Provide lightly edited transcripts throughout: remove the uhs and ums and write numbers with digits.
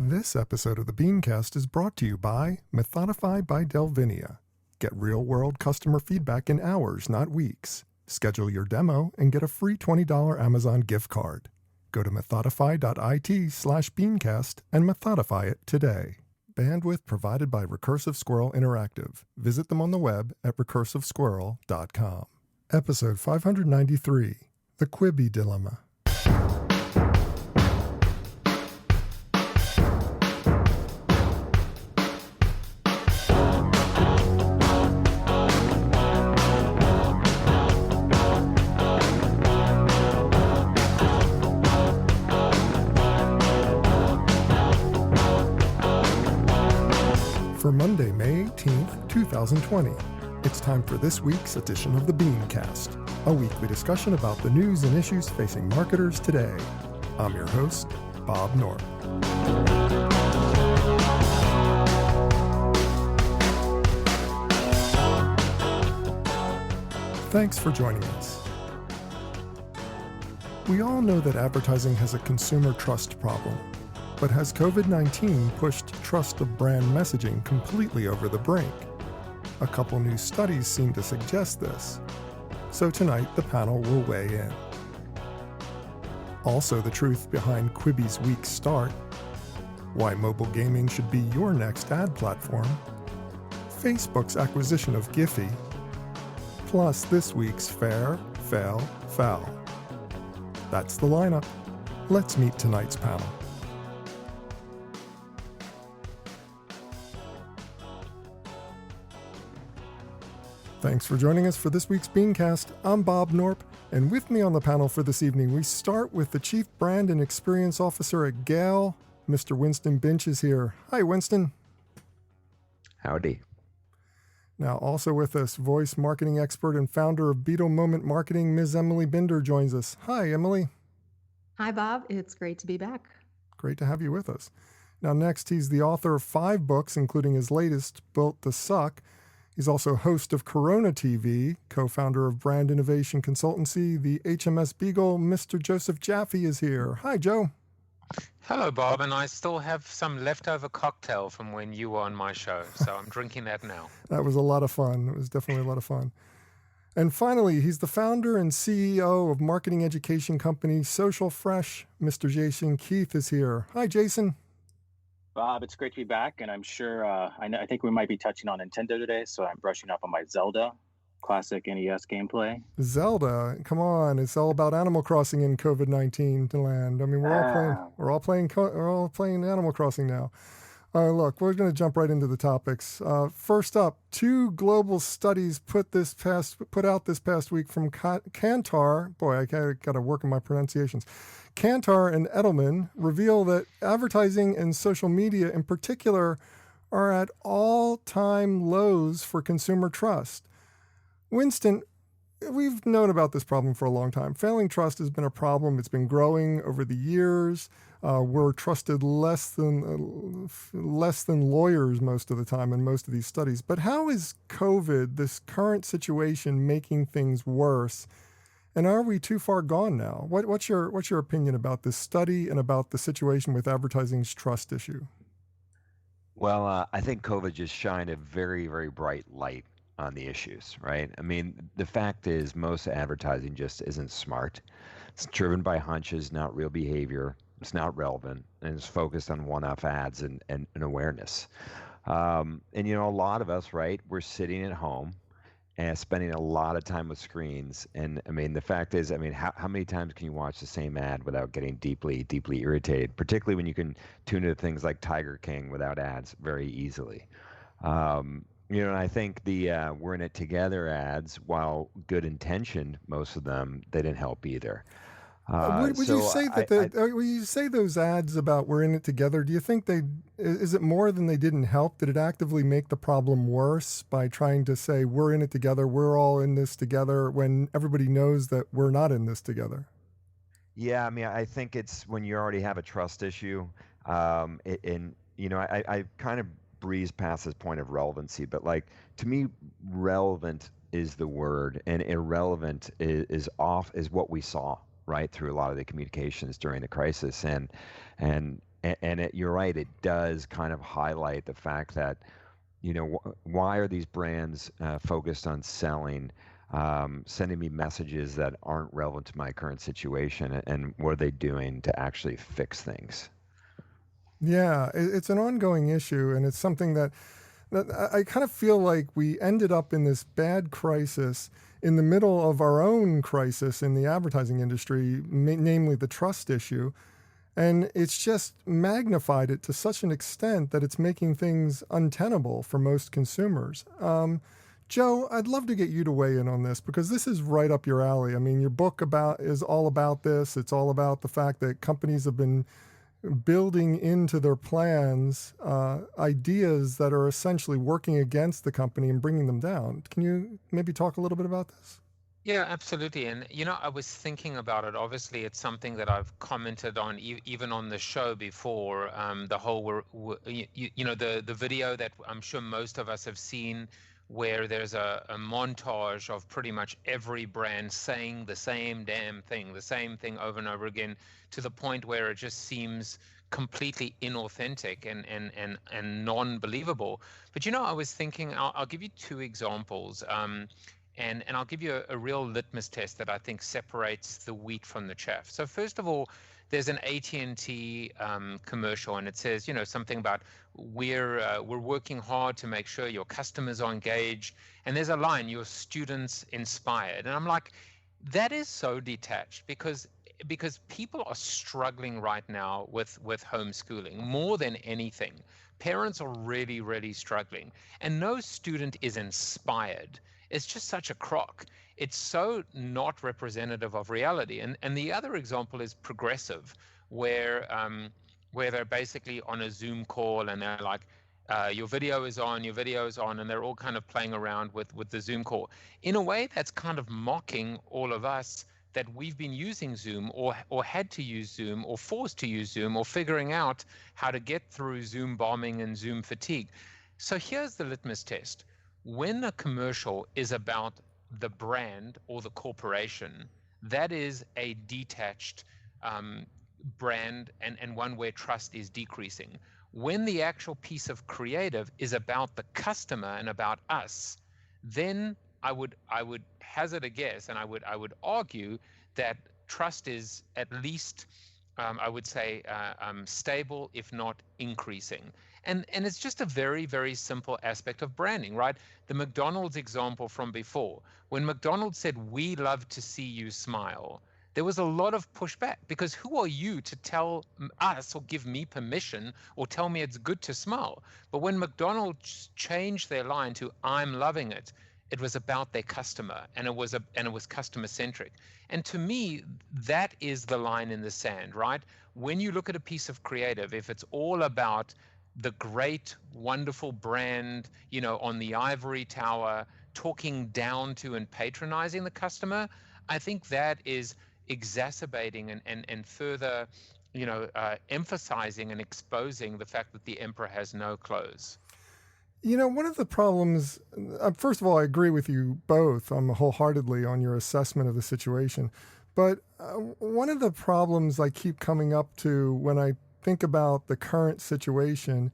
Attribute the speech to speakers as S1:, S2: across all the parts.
S1: This episode of the BeanCast is brought to you by Methodify by Delvinia. Get real-world customer feedback in hours, not weeks. Schedule your demo and get a free $20 Amazon gift card. Go to methodify.it/BeanCast and Methodify it today. Bandwidth provided by Recursive Squirrel Interactive. Visit them on the web at recursivesquirrel.com. Episode 593, The Quibi Dilemma. For Monday, May 18th, 2020, it's time for this week's edition of the BeanCast, a weekly discussion about the news and issues facing marketers today. I'm your host, Bob North. Thanks for joining us. We all know that advertising has a consumer trust problem. But has COVID-19 pushed trust of brand messaging completely over the brink? A couple new studies seem to suggest this. So tonight, the panel will weigh in. Also, the truth behind Quibi's weak start, why mobile gaming should be your next ad platform, Facebook's acquisition of Giphy, plus this week's Fair, Fail, Foul. That's the lineup. Let's meet tonight's panel. Thanks for joining us for this week's BeanCast. I'm Bob Norp, and with me on the panel for this evening, we start with the Chief Brand and Experience Officer at Gale. Mr. Winston Binch is here. Hi, Winston.
S2: Howdy.
S1: Now, also with us, voice marketing expert and founder of Beetle Moment Marketing, Ms. Emily Binder joins us. Hi, Emily.
S3: Hi, Bob. It's great to be back.
S1: Great to have you with us. Now, next, he's the author of 5 books, including his latest, Built to Suck. He's also host of Corona TV, co-founder of brand innovation consultancy, the HMS Beagle. Mr. Joseph Jaffe is here. Hi, Joe.
S4: Hello, Bob, and I still have some leftover cocktail from when you were on my show, so I'm drinking that now.
S1: That was a lot of fun. It was definitely a lot of fun. And finally, he's the founder and CEO of marketing education company Social Fresh. Mr. Jason Keith is here. Hi, Jason.
S5: Bob, it's great to be back, and I'm sure I think we might be touching on Nintendo today, so I'm brushing up on my Zelda classic NES gameplay.
S1: Zelda, come on! It's all about Animal Crossing in COVID-19 land. I mean, we're all playing Animal Crossing now. Look, we're going to jump right into the topics. First up, 2 global studies put out this past week from Kantar. Boy, I got to work on my pronunciations. Kantar and Edelman reveal that advertising and social media in particular are at all-time lows for consumer trust. Winston, we've known about this problem for a long time. Failing trust has been a problem. It's been growing over the years. We're trusted less than lawyers most of the time in most of these studies. But how is COVID, this current situation, making things worse? And are we too far gone now? What's your opinion about this study and about the situation with advertising's trust issue?
S2: Well, I think COVID just shined a very, very bright light on the issues, right? I mean, the fact is most advertising just isn't smart. It's driven by hunches, not real behavior. It's not relevant, and it's focused on one-off ads and awareness. And, you know, a lot of us, right, we're sitting at home and spending a lot of time with screens. And I mean, the fact is, I mean, how many times can you watch the same ad without getting deeply, deeply irritated, particularly when you can tune into things like Tiger King without ads very easily. You know, and I think the we're in it together ads, while good intentioned, most of them, they didn't help either.
S1: Would you say that when you say those ads about we're in it together, do you think is it more than they didn't help? Did it actively make the problem worse by trying to say we're in it together, we're all in this together, when everybody knows that we're not in this together?
S2: Yeah, I mean, I think it's when you already have a trust issue, and you know, I kind of breeze past this point of relevancy, but like to me, relevant is the word, and irrelevant is what we saw right through a lot of the communications during the crisis, and And you're right, it does kind of highlight the fact that, why are these brands focused on selling, sending me messages that aren't relevant to my current situation, and what are they doing to actually fix things?
S1: Yeah, it's an ongoing issue, and it's something that I kind of feel like we ended up in this bad crisis in the middle of our own crisis in the advertising industry, namely the trust issue. And it's just magnified it to such an extent that it's making things untenable for most consumers. Joe, I'd love to get you to weigh in on this because this is right up your alley. I mean, your book is all about this. It's all about the fact that companies have been building into their plans ideas that are essentially working against the company and bringing them down. Can you maybe talk a little bit about this?
S4: Yeah, absolutely. And, I was thinking about it. Obviously, it's something that I've commented on even on the show before. The whole, the video that I'm sure most of us have seen, where there's a montage of pretty much every brand saying the same damn thing, the same thing over and over again, to the point where it just seems completely inauthentic and non-believable. But, I was thinking, I'll give you two examples. And I'll give you a real litmus test that I think separates the wheat from the chaff. So first of all, there's an AT&T commercial, and it says, something about we're working hard to make sure your customers are engaged. And there's a line, your students inspired. And I'm like, that is so detached because people are struggling right now with homeschooling more than anything. Parents are really, really struggling, and no student is inspired. It's just such a crock. It's so not representative of reality. And the other example is Progressive, where they're basically on a Zoom call and they're like, your video is on, and they're all kind of playing around with the Zoom call. In a way, that's kind of mocking all of us that we've been using Zoom or had to use Zoom or forced to use Zoom or figuring out how to get through Zoom bombing and Zoom fatigue. So here's the litmus test. When a commercial is about the brand or the corporation, that is a detached brand and one where trust is decreasing. When the actual piece of creative is about the customer and about us, then I would hazard a guess, and I would argue that trust is at least, I would say, stable, if not increasing. And it's just a very, very simple aspect of branding, right? The McDonald's example from before, when McDonald's said, "We love to see you smile," there was a lot of pushback because who are you to tell us or give me permission or tell me it's good to smile? But when McDonald's changed their line to "I'm loving it," it was about their customer, and it was customer centric. And to me, that is the line in the sand, right? When you look at a piece of creative, if it's all about the great, wonderful brand, on the ivory tower, talking down to and patronizing the customer, I think that is exacerbating and further, emphasizing and exposing the fact that the emperor has no clothes.
S1: One of the problems, first of all, I agree with you both wholeheartedly on your assessment of the situation. But one of the problems I keep coming up to when I think about the current situation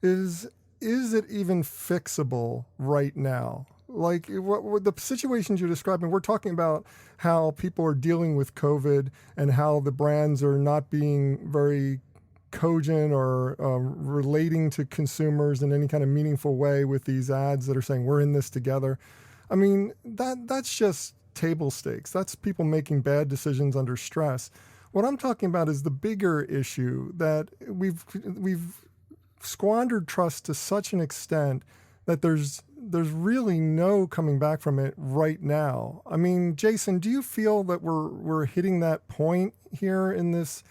S1: is it even fixable right now? Like what the situations you're describing, we're talking about how people are dealing with COVID and how the brands are not being very cogent or relating to consumers in any kind of meaningful way with these ads that are saying we're in this together. I mean, that's just table stakes. That's people making bad decisions under stress. What I'm talking about is the bigger issue that we've squandered trust to such an extent that there's really no coming back from it right now. I mean, Jason, do you feel that we're hitting that point here in this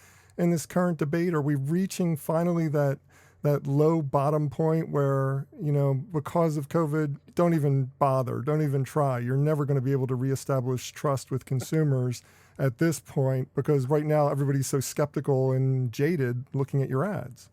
S1: current debate? Are we reaching finally that low bottom point where, because of COVID, don't even bother, don't even try. You're never going to be able to reestablish trust with consumers at this point because right now everybody's so skeptical and jaded looking at your ads?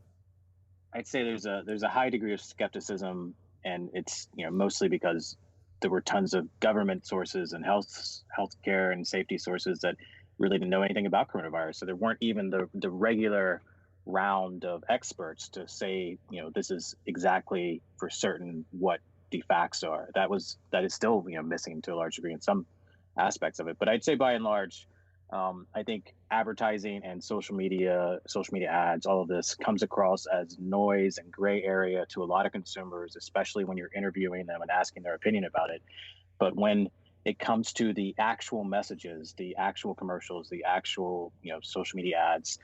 S5: I'd say there's a high degree of skepticism, and it's mostly because there were tons of government sources and healthcare and safety sources that really didn't know anything about coronavirus. So there weren't even the regular round of experts to say, this is exactly for certain what the facts are. That is still, missing to a large degree in some aspects of it. But I'd say by and large, I think advertising and social media ads, all of this comes across as noise and gray area to a lot of consumers, especially when you're interviewing them and asking their opinion about it. But when it comes to the actual messages, the actual commercials, the actual social media ads,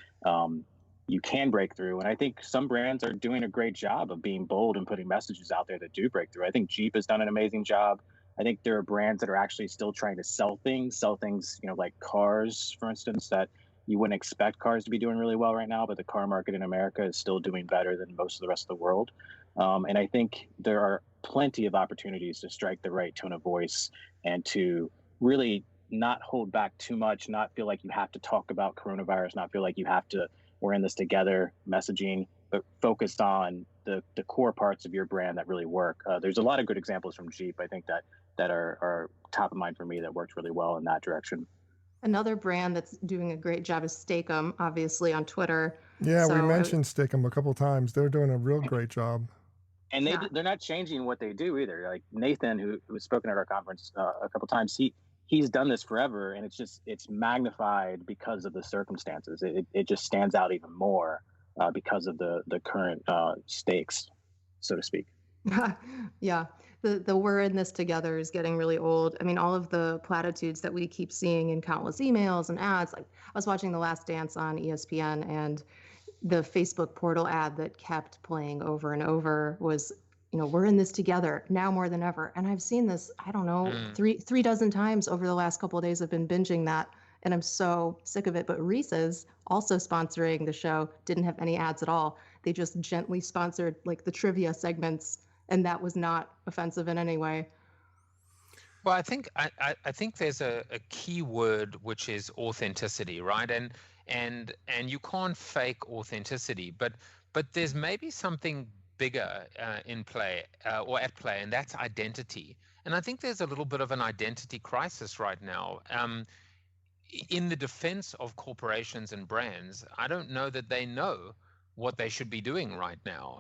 S5: you can break through. And I think some brands are doing a great job of being bold and putting messages out there that do break through. I think Jeep has done an amazing job. I think there are brands that are actually still trying to sell things, like cars, for instance, that you wouldn't expect cars to be doing really well right now, but the car market in America is still doing better than most of the rest of the world. And I think there are plenty of opportunities to strike the right tone of voice and to really not hold back too much, not feel like you have to talk about coronavirus, not feel like you have to, we're in this together messaging, but focused on the core parts of your brand that really work. There's a lot of good examples from Jeep, I think, that are top of mind for me that worked really well in that direction.
S3: Another brand that's doing a great job is Steakum, obviously on Twitter.
S1: Yeah, we mentioned Steakum a couple times. They're doing a real great job.
S5: And they're not changing what they do either. Like Nathan, who was spoken at our conference a couple times, he's done this forever, and it's magnified because of the circumstances. It just stands out even more because of the current stakes, so to speak.
S3: Yeah, the we're in this together is getting really old. I mean, all of the platitudes that we keep seeing in countless emails and ads. Like I was watching The Last Dance on ESPN, and the Facebook portal ad that kept playing over and over was, we're in this together now more than ever. And I've seen this, I don't know, three dozen times over the last couple of days. I've been binging that, and I'm so sick of it. But Reese's, also sponsoring the show, didn't have any ads at all. They just gently sponsored like the trivia segments, and that was not offensive in any way.
S4: Well, I think there's a key word, which is authenticity, right? And you can't fake authenticity, but there's maybe something bigger in play or at play, and that's identity. And I think there's a little bit of an identity crisis right now. In the defense of corporations and brands, I don't know that they know what they should be doing right now.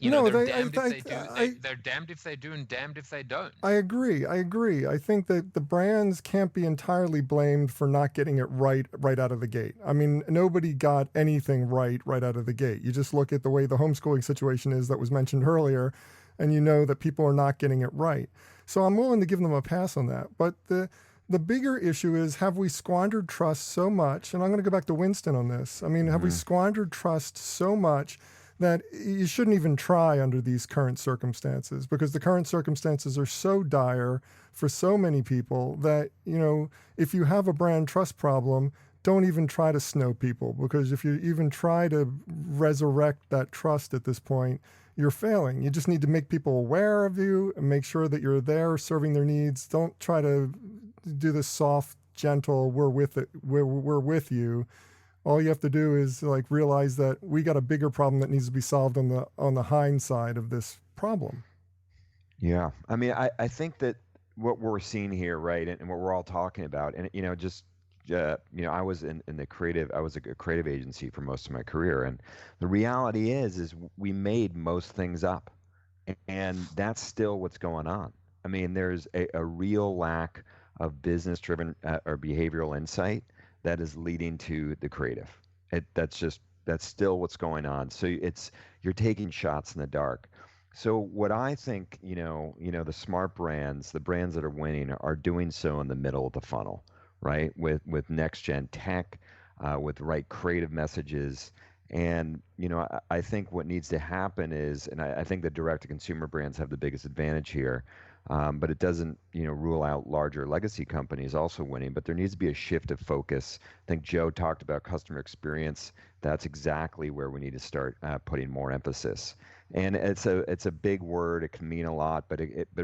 S4: They're damned if they do and damned if they don't.
S1: I agree. I think that the brands can't be entirely blamed for not getting it right out of the gate. I mean, nobody got anything right out of the gate. You just look at the way the homeschooling situation is that was mentioned earlier, and you know that people are not getting it right. So I'm willing to give them a pass on that. But the bigger issue is, have we squandered trust so much? And I'm going to go back to Winston on this. I mean, have we squandered trust so much that you shouldn't even try under these current circumstances? Because the current circumstances are so dire for so many people that, if you have a brand trust problem, don't even try to snow people. Because if you even try to resurrect that trust at this point, you're failing. You just need to make people aware of you and make sure that you're there serving their needs. Don't try to do this soft, gentle, we're with you. All you have to do is realize that we got a bigger problem that needs to be solved on the hind side of this problem.
S2: Yeah. I mean, I think that what we're seeing here, right, and what we're all talking about, and I was in the creative. I was a creative agency for most of my career, and the reality is we made most things up, and that's still what's going on. I mean, there's a real lack of business-driven or behavioral insight that is leading to the creative. That's still what's going on. So you're taking shots in the dark. So what I think, the smart brands, the brands that are winning, are doing so in the middle of the funnel, right? With next gen tech, with the right creative messages. And, I think what needs to happen is, and I think the direct to consumer brands have the biggest advantage here, but it doesn't, rule out larger legacy companies also winning. But there needs to be a shift of focus. I think Joe talked about customer experience. That's exactly where we need to start putting more emphasis. And it's a big word. It can mean a lot, but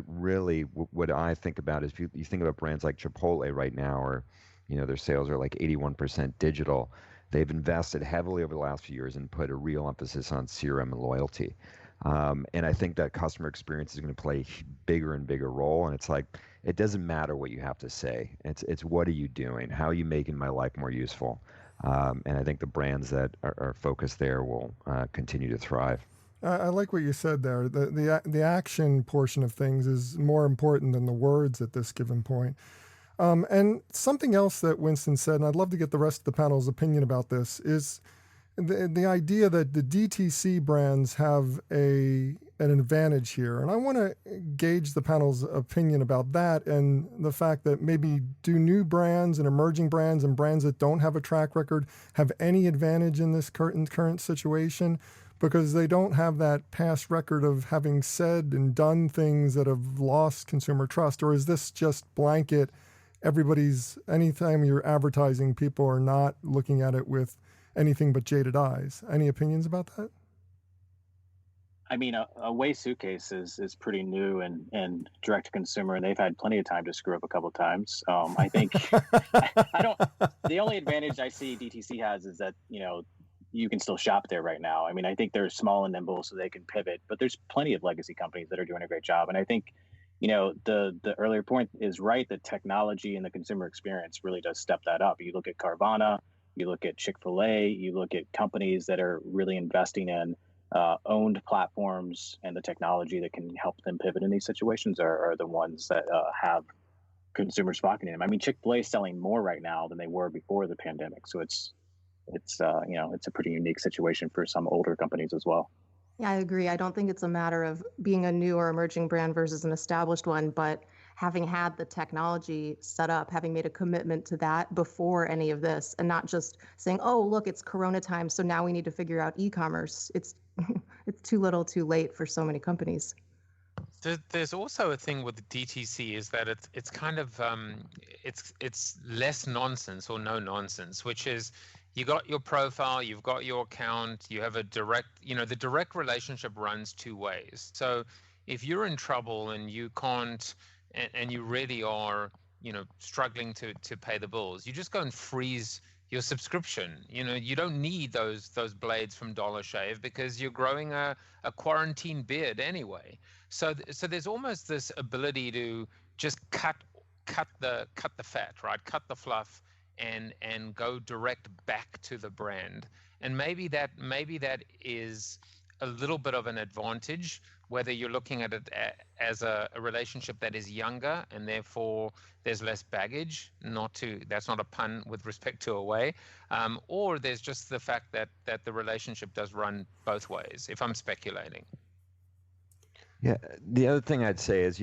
S2: really, what I think about is, if you think about brands like Chipotle right now, or their sales are like 81% digital. They've invested heavily over the last few years and put a real emphasis on CRM and loyalty. And I think that customer experience is going to play a bigger and bigger role. And it's like, it doesn't matter what you have to say. It's what are you doing? How are you making my life more useful? And I think the brands that are focused there will continue to thrive.
S1: I like what you said there. The action portion of things is more important than the words at this given point. And something else that Winston said, and I'd love to get the rest of the panel's opinion about this, is the idea that the DTC brands have an advantage here. And I want to gauge the panel's opinion about that and the fact that maybe do new brands and emerging brands and brands that don't have a track record have any advantage in this current situation, because they don't have that past record of having said and done things that have lost consumer trust? Or is this just blanket, anytime you're advertising, people are not looking at it with anything but jaded eyes? Any opinions about that?
S5: I mean, Away Suitcase is pretty new and direct to consumer, and they've had plenty of time to screw up a couple of times. I think I don't. The only advantage I see DTC has is that you can still shop there right now. I mean, I think they're small and nimble, so they can pivot. But there's plenty of legacy companies that are doing a great job, and I think the earlier point is right. The technology and the consumer experience really does step that up. You look at Carvana, you look at Chick-fil-A, you look at companies that are really investing in owned platforms, and the technology that can help them pivot in these situations are the ones that have consumers flocking to them. I mean, Chick-fil-A is selling more right now than they were before the pandemic. So it's a pretty unique situation for some older companies as well.
S3: Yeah, I agree. I don't think it's a matter of being a new or emerging brand versus an established one, but having had the technology set up, having made a commitment to that before any of this, and not just saying, oh, look, it's Corona time, so now we need to figure out e-commerce. It's too little too late for so many companies.
S4: There's also a thing with DTC is that it's kind of it's less nonsense or no nonsense, which is you got your profile, you've got your account, you have a direct, the direct relationship runs two ways. So if you're in trouble and you can't, and you really are, struggling to pay the bills, you just go and freeze your subscription. You don't need those blades from Dollar Shave because you're growing a quarantine beard anyway. So there's almost this ability to just cut the fat, right? Cut the fluff and go direct back to the brand. And maybe that is a little bit of an advantage, whether you're looking at it as a relationship that is younger and therefore there's less baggage. That's not a pun with respect to Away, or there's just the fact that the relationship does run both ways, if I'm speculating.
S2: Yeah, the other thing I'd say is,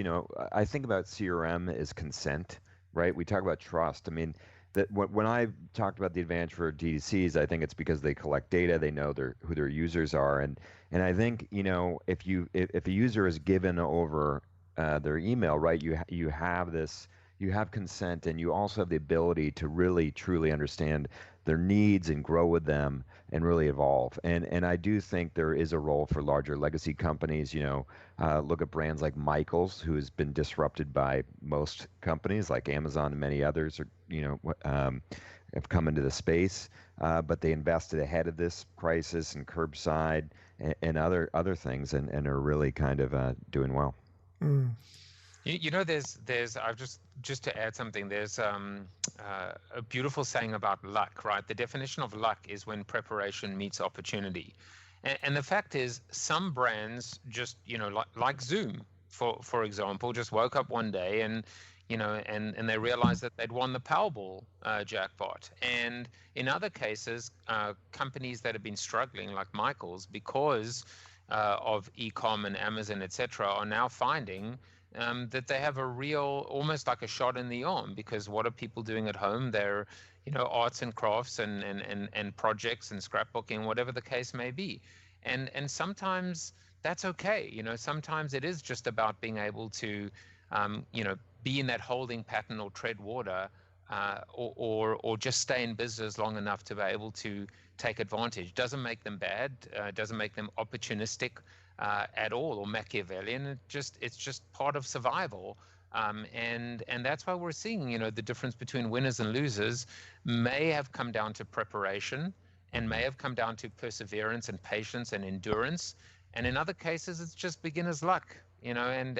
S2: I think about CRM as consent, right? We talk about trust. I mean, that when I talked about the advantage for DTCs, I think it's because they collect data, they know who their users are, and I think if a user is given over their email, right, you have consent, and you also have the ability to really truly understand their needs and grow with them and really evolve. And I do think there is a role for larger legacy companies. Look at brands like Michaels, who has been disrupted by most companies like Amazon and many others, have come into the space, but they invested ahead of this crisis and curbside and other things, and are really kind of doing well.
S1: Mm.
S4: There's I've just to add something, there's a beautiful saying about luck, right? The definition of luck is when preparation meets opportunity. And the fact is, some brands just, like Zoom, for example, just woke up one day and they realized that they'd won the Powerball jackpot. And in other cases, companies that have been struggling, like Michael's, because of e-com and Amazon, etc., are now finding that they have a real, almost like a shot in the arm, because what are people doing at home? They're, arts and crafts and projects and scrapbooking, whatever the case may be. And sometimes that's okay. Sometimes it is just about being able to, be in that holding pattern or tread water, or just stay in business long enough to be able to take advantage. Doesn't make them bad, doesn't make them opportunistic at all, or Machiavellian. It's just part of survival, and that's why we're seeing, the difference between winners and losers may have come down to preparation, and may have come down to perseverance and patience and endurance, and in other cases it's just beginner's luck, and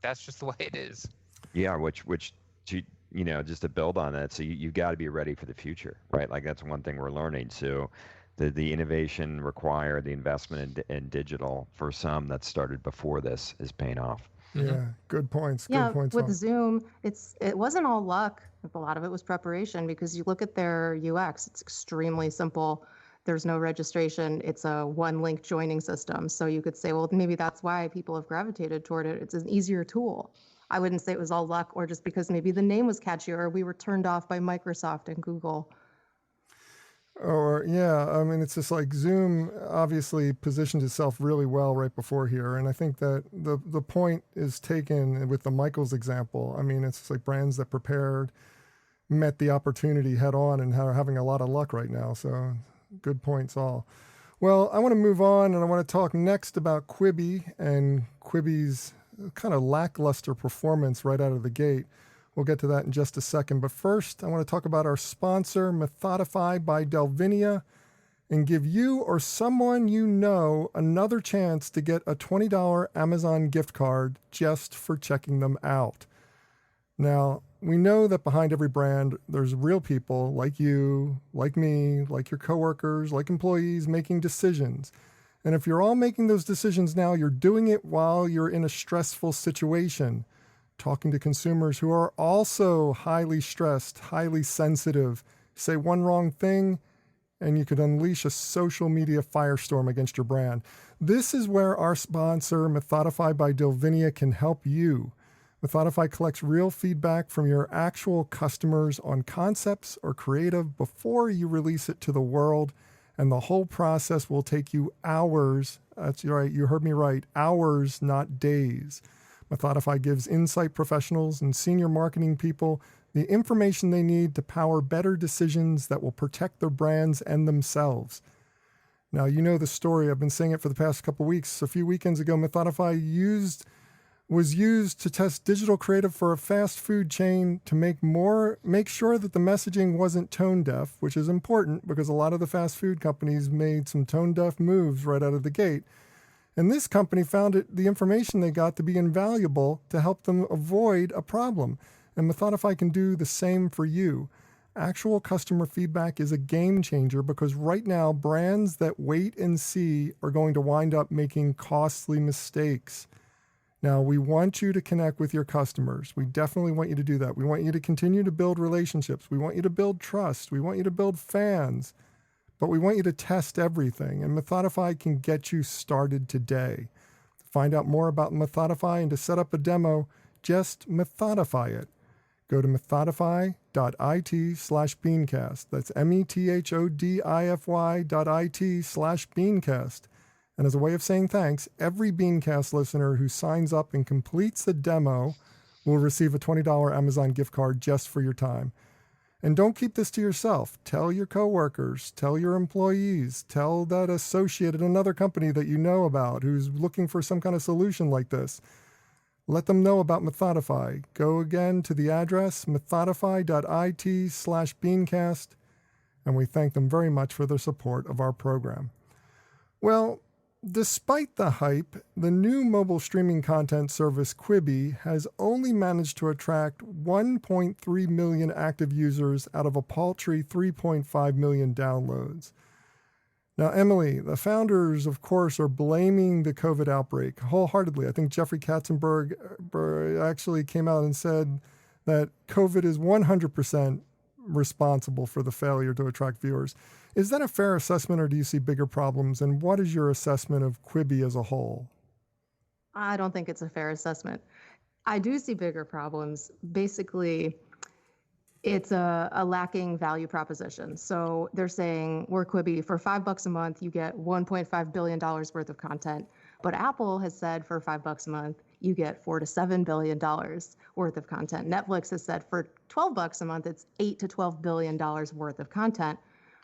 S4: that's just the way it is.
S2: Yeah, which to just to build on that. So you've got to be ready for the future, right? Like that's one thing we're learning. So the innovation required, the investment in digital for some that started before this is paying off.
S1: Yeah, good points.
S3: Yeah,
S1: Good points.
S3: with Zoom, it wasn't all luck. A lot of it was preparation because you look at their UX, it's extremely simple. There's no registration. It's a one link joining system. So you could say, well, maybe that's why people have gravitated toward it. It's an easier tool. I wouldn't say it was all luck or just because maybe the name was catchy or we were turned off by Microsoft and Google.
S1: Or yeah, I mean, it's just like Zoom obviously positioned itself really well right before here, and I think that the point is taken with the Michaels example. I mean, it's just like brands that prepared met the opportunity head on and are having a lot of luck right now. So good points all. Well, I want to move on, and I want to talk next about Quibi and Quibi's kind of lackluster performance right out of the gate. We'll get to that in just a second. But first, I want to talk about our sponsor, Methodify by Delvinia, and give you or someone you know another chance to get a $20 Amazon gift card just for checking them out. Now, we know that behind every brand, there's real people like you, like me, like your coworkers, like employees making decisions. And if you're all making those decisions now, you're doing it while you're in a stressful situation. Talking to consumers who are also highly stressed, highly sensitive. Say one wrong thing, and you could unleash a social media firestorm against your brand. This is where our sponsor, Methodify by Delvinia, can help you. Methodify collects real feedback from your actual customers on concepts or creative before you release it to the world, and the whole process will take you hours. That's right, you heard me right, hours, not days. Methodify gives insight professionals and senior marketing people the information they need to power better decisions that will protect their brands and themselves. Now, you know the story. I've been saying it for the past couple of weeks. A few weekends ago, Methodify was used to test digital creative for a fast food chain to make sure that the messaging wasn't tone deaf, which is important because a lot of the fast food companies made some tone deaf moves right out of the gate. And this company found the information they got to be invaluable to help them avoid a problem. And Methodify can do the same for you. Actual customer feedback is a game changer because right now, brands that wait and see are going to wind up making costly mistakes. Now, we want you to connect with your customers. We definitely want you to do that. We want you to continue to build relationships. We want you to build trust. We want you to build fans. But we want you to test everything, and Methodify can get you started today. To find out more about Methodify and to set up a demo, just Methodify it. Go to methodify.it/BeanCast. That's methodify.it/BeanCast. And as a way of saying thanks, every BeanCast listener who signs up and completes the demo will receive a $20 Amazon gift card just for your time. And don't keep this to yourself. Tell your coworkers, tell your employees, tell that associate at another company that you know about who's looking for some kind of solution like this. Let them know about Methodify. Go again to the address methodify.it/BeanCast, and we thank them very much for their support of our program. Well, despite the hype, the new mobile streaming content service Quibi has only managed to attract 1.3 million active users out of a paltry 3.5 million downloads. Now, Emily, the founders, of course, are blaming the COVID outbreak wholeheartedly. I think Jeffrey Katzenberg actually came out and said that COVID is 100% responsible for the failure to attract viewers. Is that a fair assessment, or do you see bigger problems? And what is your assessment of Quibi as a whole?
S3: I don't think it's a fair assessment. I do see bigger problems. Basically, it's a lacking value proposition. So they're saying, we're Quibi, for $5 a month, you get $1.5 billion worth of content. But Apple has said for $5 a month, you get $4 to $7 billion worth of content. Netflix has said for $12 a month, it's $8 to $12 billion worth of content.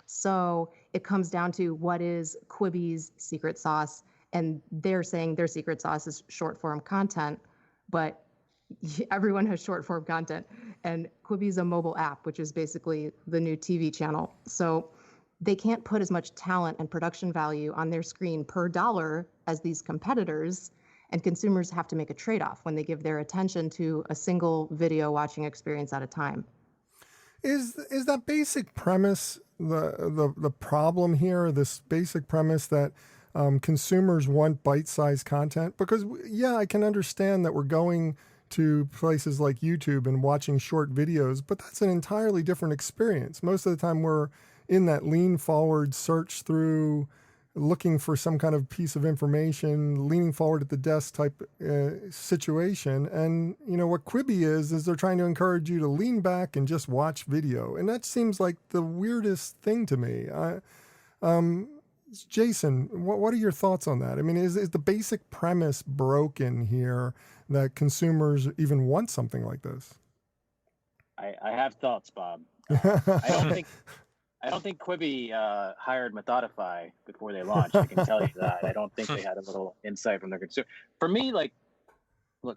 S3: So it comes down to what is Quibi's secret sauce, and they're saying their secret sauce is short form content, but everyone has short form content, and Quibi is a mobile app, which is basically the new TV channel. So they can't put as much talent and production value on their screen per dollar as these competitors. And consumers have to make a trade-off when they give their attention to a single video watching experience at a time.
S1: Is that basic premise the problem here? This basic premise that consumers want bite-sized content? Because yeah, I can understand that we're going to places like YouTube and watching short videos, but that's an entirely different experience. Most of the time we're in that lean forward search through, looking for some kind of piece of information, leaning forward at the desk type situation. And what Quibi is they're trying to encourage you to lean back and just watch video. And that seems like the weirdest thing to me. Jason, what are your thoughts on that? I mean, is the basic premise broken here that consumers even want something like this?
S5: I have thoughts, Bob. I don't think Quibi hired Methodify before they launched. I can tell you that. I don't think they had a little insight from their consumer. For me, look,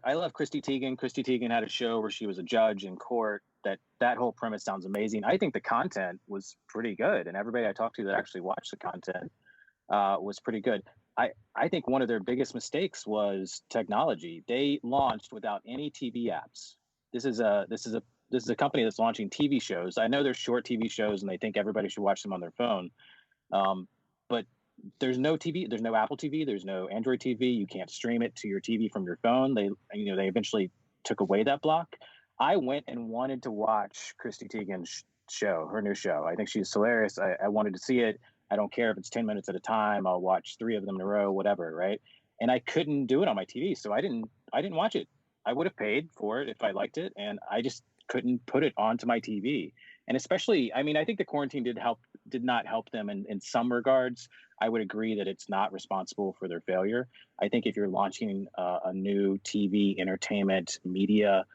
S5: I love Chrissy Teigen. Chrissy Teigen had a show where she was a judge in court. That whole premise sounds amazing. I think the content was pretty good, and everybody I talked to that actually watched the content was pretty good. I think one of their biggest mistakes was technology. They launched without any TV apps. This is a company that's launching TV shows. I know they're short TV shows and they think everybody should watch them on their phone. But there's no TV, there's no Apple TV, there's no Android TV. You can't stream it to your TV from your phone. They eventually took away that block. I went and wanted to watch Chrissy Teigen's show, her new show. I think she's hilarious. I wanted to see it. I don't care if it's 10 minutes at a time. I'll watch 3 of them in a row, whatever, right? And I couldn't do it on my TV, so I didn't watch it. I would have paid for it if I liked it, and I just couldn't put it onto my TV. And especially, I mean, I think the quarantine did not help them in some regards. I would agree that it's not responsible for their failure. I think if you're launching a new TV entertainment media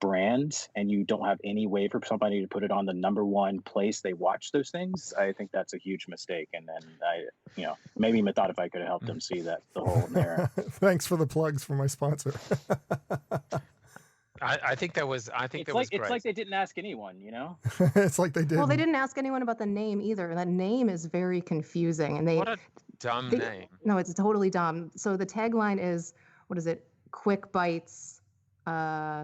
S5: brand and you don't have any way for somebody to put it on the number one place they watch those things, I think that's a huge mistake. And then maybe Methodify could have helped them see that the hole in there.
S1: Thanks for the plugs for my sponsor.
S4: I think that was great.
S5: It's like they didn't ask anyone,
S1: It's like they did.
S3: Well, they didn't ask anyone about the name either. That name is very confusing, and
S4: what a dumb name.
S3: No, it's totally dumb. So the tagline is, what is it? Quick bites,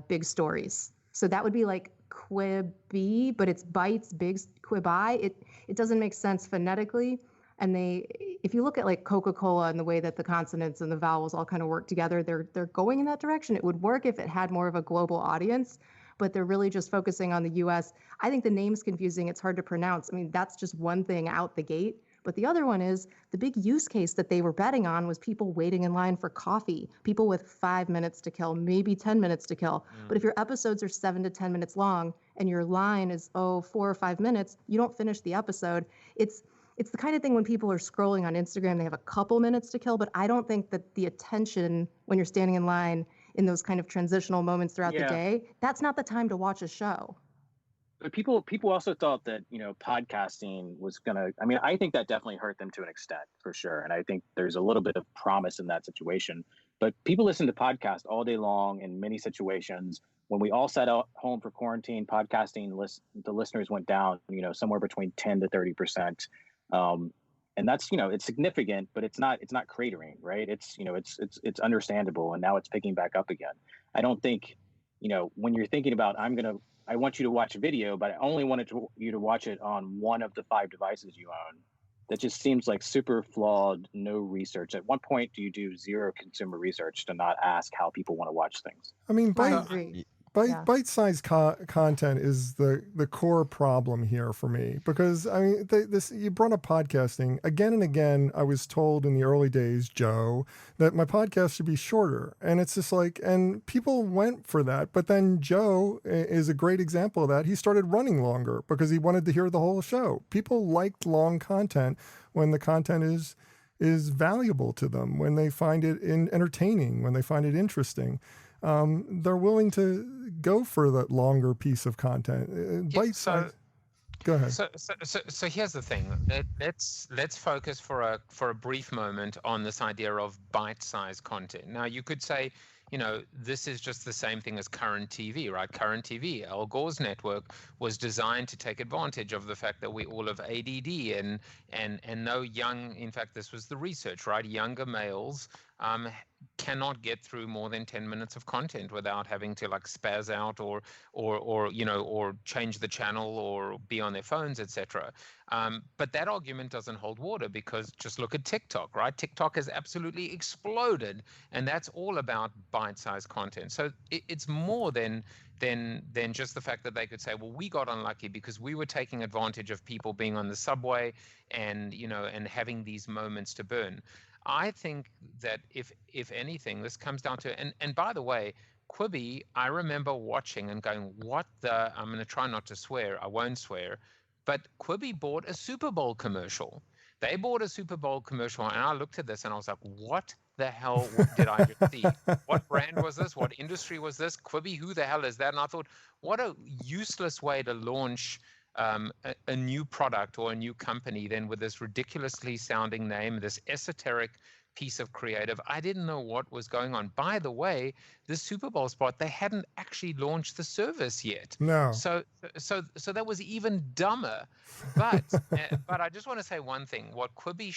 S3: big stories. So that would be like Quibi, but it's bites, big Quibi. It doesn't make sense phonetically. And if you look at like Coca-Cola and the way that the consonants and the vowels all kind of work together, they're going in that direction. It would work if it had more of a global audience, but they're really just focusing on the US. I think the name's confusing. It's hard to pronounce. I mean, that's just one thing out the gate. But the other one is the big use case that they were betting on was people waiting in line for coffee, people with 5 minutes to kill, maybe 10 minutes to kill. But if your episodes are 7 to 10 minutes long and your line is, 4 or 5 minutes, you don't finish the episode. It's the kind of thing when people are scrolling on Instagram, they have a couple minutes to kill, but I don't think that the attention when you're standing in line in those kind of transitional moments throughout the day, that's not the time to watch a show.
S5: But people also thought that, podcasting was I think that definitely hurt them to an extent, for sure. And I think there's a little bit of promise in that situation. But people listen to podcasts all day long in many situations. When we all sat at home for quarantine, podcasting, the listeners went down, somewhere between 10 to 30%. And that's, it's significant, but it's not cratering, right? It's understandable. And now it's picking back up again. I don't think, when you're thinking about, I want you to watch a video, but I only wanted you to watch it on one of the 5 devices you own. That just seems like super flawed, no research. At what point do you do zero consumer research to not ask how people want to watch things?
S1: I mean,
S3: I agree.
S1: Bite-sized content is the core problem here for me, because I mean, you brought up podcasting again and again. I was told in the early days, Joe, that my podcast should be shorter, and it's just like, and people went for that. But then Joe is a great example of that. He started running longer because he wanted to hear the whole show. People liked long content when the content is valuable to them, when they find it entertaining, when they find it interesting. They're willing to go for that longer piece of content. Go ahead.
S4: So here's the thing. Let's focus for a brief moment on this idea of bite-sized content. Now, you could say, this is just the same thing as current TV, right? Current TV, Al Gore's network was designed to take advantage of the fact that we all have ADD and no young, in fact, this was the research, right? Younger males cannot get through more than 10 minutes of content without having to like spaz out or change the channel or be on their phones, etc. But that argument doesn't hold water, because just look at TikTok, right? TikTok has absolutely exploded, and that's all about bite-sized content. So it's more than just the fact that they could say, well, we got unlucky because we were taking advantage of people being on the subway and having these moments to burn. I think that if anything, this comes down to, and by the way, Quibi, I remember watching and going, I'm going to try not to swear, I won't swear, but Quibi bought a Super Bowl commercial. They bought a Super Bowl commercial, and I looked at this and I was like, what the hell did I just see? What brand was this? What industry was this? Quibi, who the hell is that? And I thought, what a useless way to launch a new product or a new company then with this ridiculously sounding name, this esoteric piece of creative. I didn't know what was going on. By the way, the Super Bowl spot, they hadn't actually launched the service yet.
S1: No.
S4: So that was even dumber. But but I just want to say one thing. What Quibi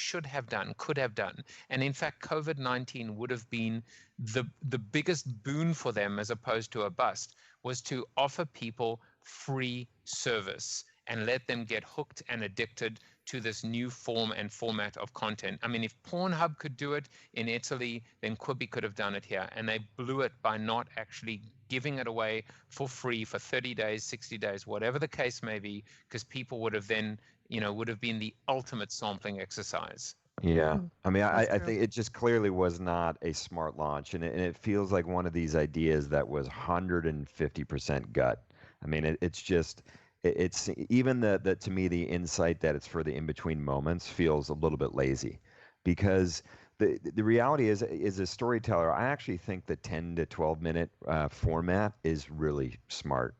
S4: could have done, and in fact, COVID-19 would have been the biggest boon for them as opposed to a bust, was to offer people free service and let them get hooked and addicted to this new form and format of content. I mean, if Pornhub could do it in Italy, then Quibi could have done it here. And they blew it by not actually giving it away for free for 30 days, 60 days, whatever the case may be, because people would have then, would have been the ultimate sampling exercise.
S2: Yeah. I mean, I think it just clearly was not a smart launch. And it feels like one of these ideas that was 150% gut. I mean, it's even to me, the insight that it's for the in-between moments feels a little bit lazy, because the reality is, as a storyteller, I actually think the 10 to 12 minute format is really smart.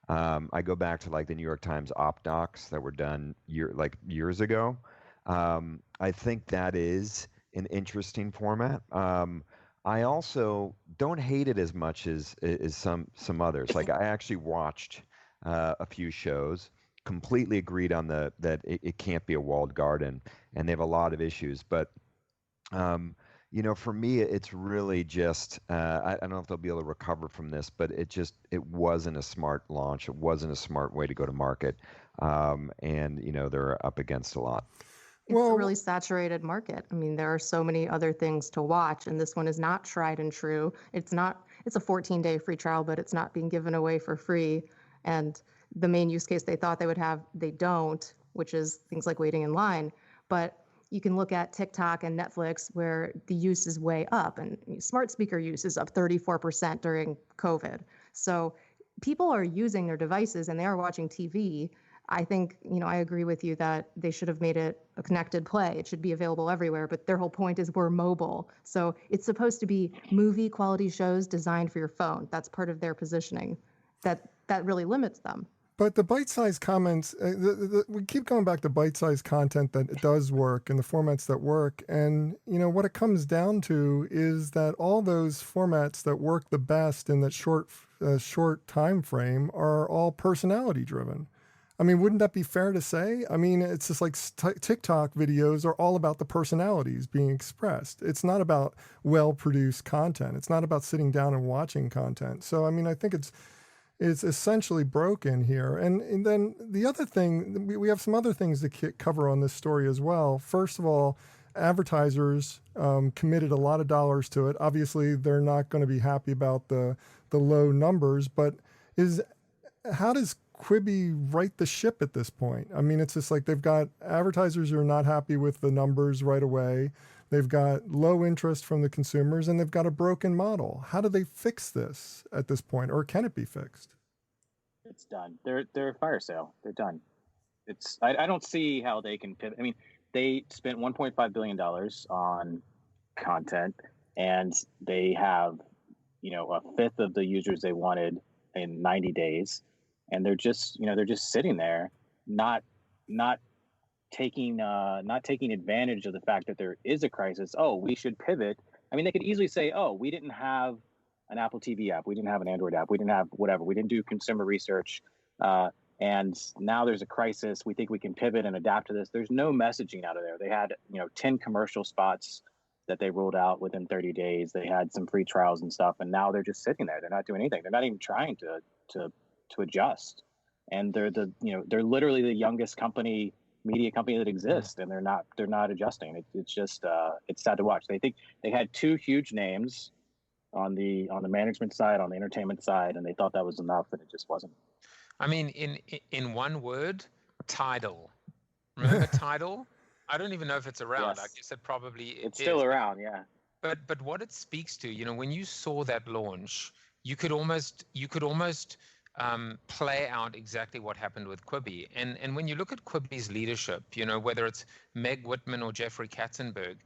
S2: I go back to like the New York Times op docs that were done years ago. I think that is an interesting format. I also don't hate it as much as some others. Like, I actually watched a few shows, completely agreed on that it can't be a walled garden, and they have a lot of issues. But for me, it's really just I don't know if they'll be able to recover from this, but it wasn't a smart launch. It wasn't a smart way to go to market, and they're up against a lot.
S3: It's a really saturated market. I mean, there are so many other things to watch, and this one is not tried and true. It's a 14-day free trial, but it's not being given away for free. And the main use case they thought they would have, they don't, which is things like waiting in line. But you can look at TikTok and Netflix, where the use is way up, and smart speaker use is up 34% during COVID. So people are using their devices and they are watching TV. I think, I agree with you that they should have made it a connected play. It should be available everywhere, but their whole point is we're mobile. So it's supposed to be movie quality shows designed for your phone. That's part of their positioning. That really limits them.
S1: But the bite-sized comments, we keep going back to bite-sized content that it does work and the formats that work. And, what it comes down to is that all those formats that work the best in that short time frame are all personality driven. I mean, wouldn't that be fair to say? I mean, it's just like TikTok videos are all about the personalities being expressed. It's not about well-produced content. It's not about sitting down and watching content. So, I mean, I think it's essentially broken here. And then the other thing, we have some other things to cover on this story as well. First of all, advertisers committed a lot of dollars to it. Obviously, they're not going to be happy about the low numbers, but how does Quibi right the ship at this point? I mean, it's just like they've got advertisers who are not happy with the numbers right away. They've got low interest from the consumers, and they've got a broken model. How do they fix this at this point, or can it be fixed?
S5: It's done. They're a fire sale. They're done. I don't see how they can pivot. I mean, they spent $1.5 billion on content, and they have, a fifth of the users they wanted in 90 days. And they're just sitting there, not taking advantage of the fact that there is a crisis. Oh, we should pivot. I mean, they could easily say, oh, we didn't have an Apple TV app. We didn't have an Android app. We didn't have whatever. We didn't do consumer research. And now there's a crisis. We think we can pivot and adapt to this. There's no messaging out of there. They had, 10 commercial spots that they rolled out within 30 days. They had some free trials and stuff, and now they're just sitting there. They're not doing anything. They're not even trying to adjust. And they're literally the youngest media company that exists, and they're not adjusting. It's just it's sad to watch. They think they had two huge names on the management side, on the entertainment side, and they thought that was enough, and it just wasn't.
S4: I mean, in one word, Tidal. Remember Tidal? I don't even know if it's around.
S5: Yes.
S4: I guess it probably
S5: it's still around, yeah.
S4: But what it speaks to, when you saw that launch, you could almost play out exactly what happened with Quibi. And when you look at Quibi's leadership, whether it's Meg Whitman or Jeffrey Katzenberg,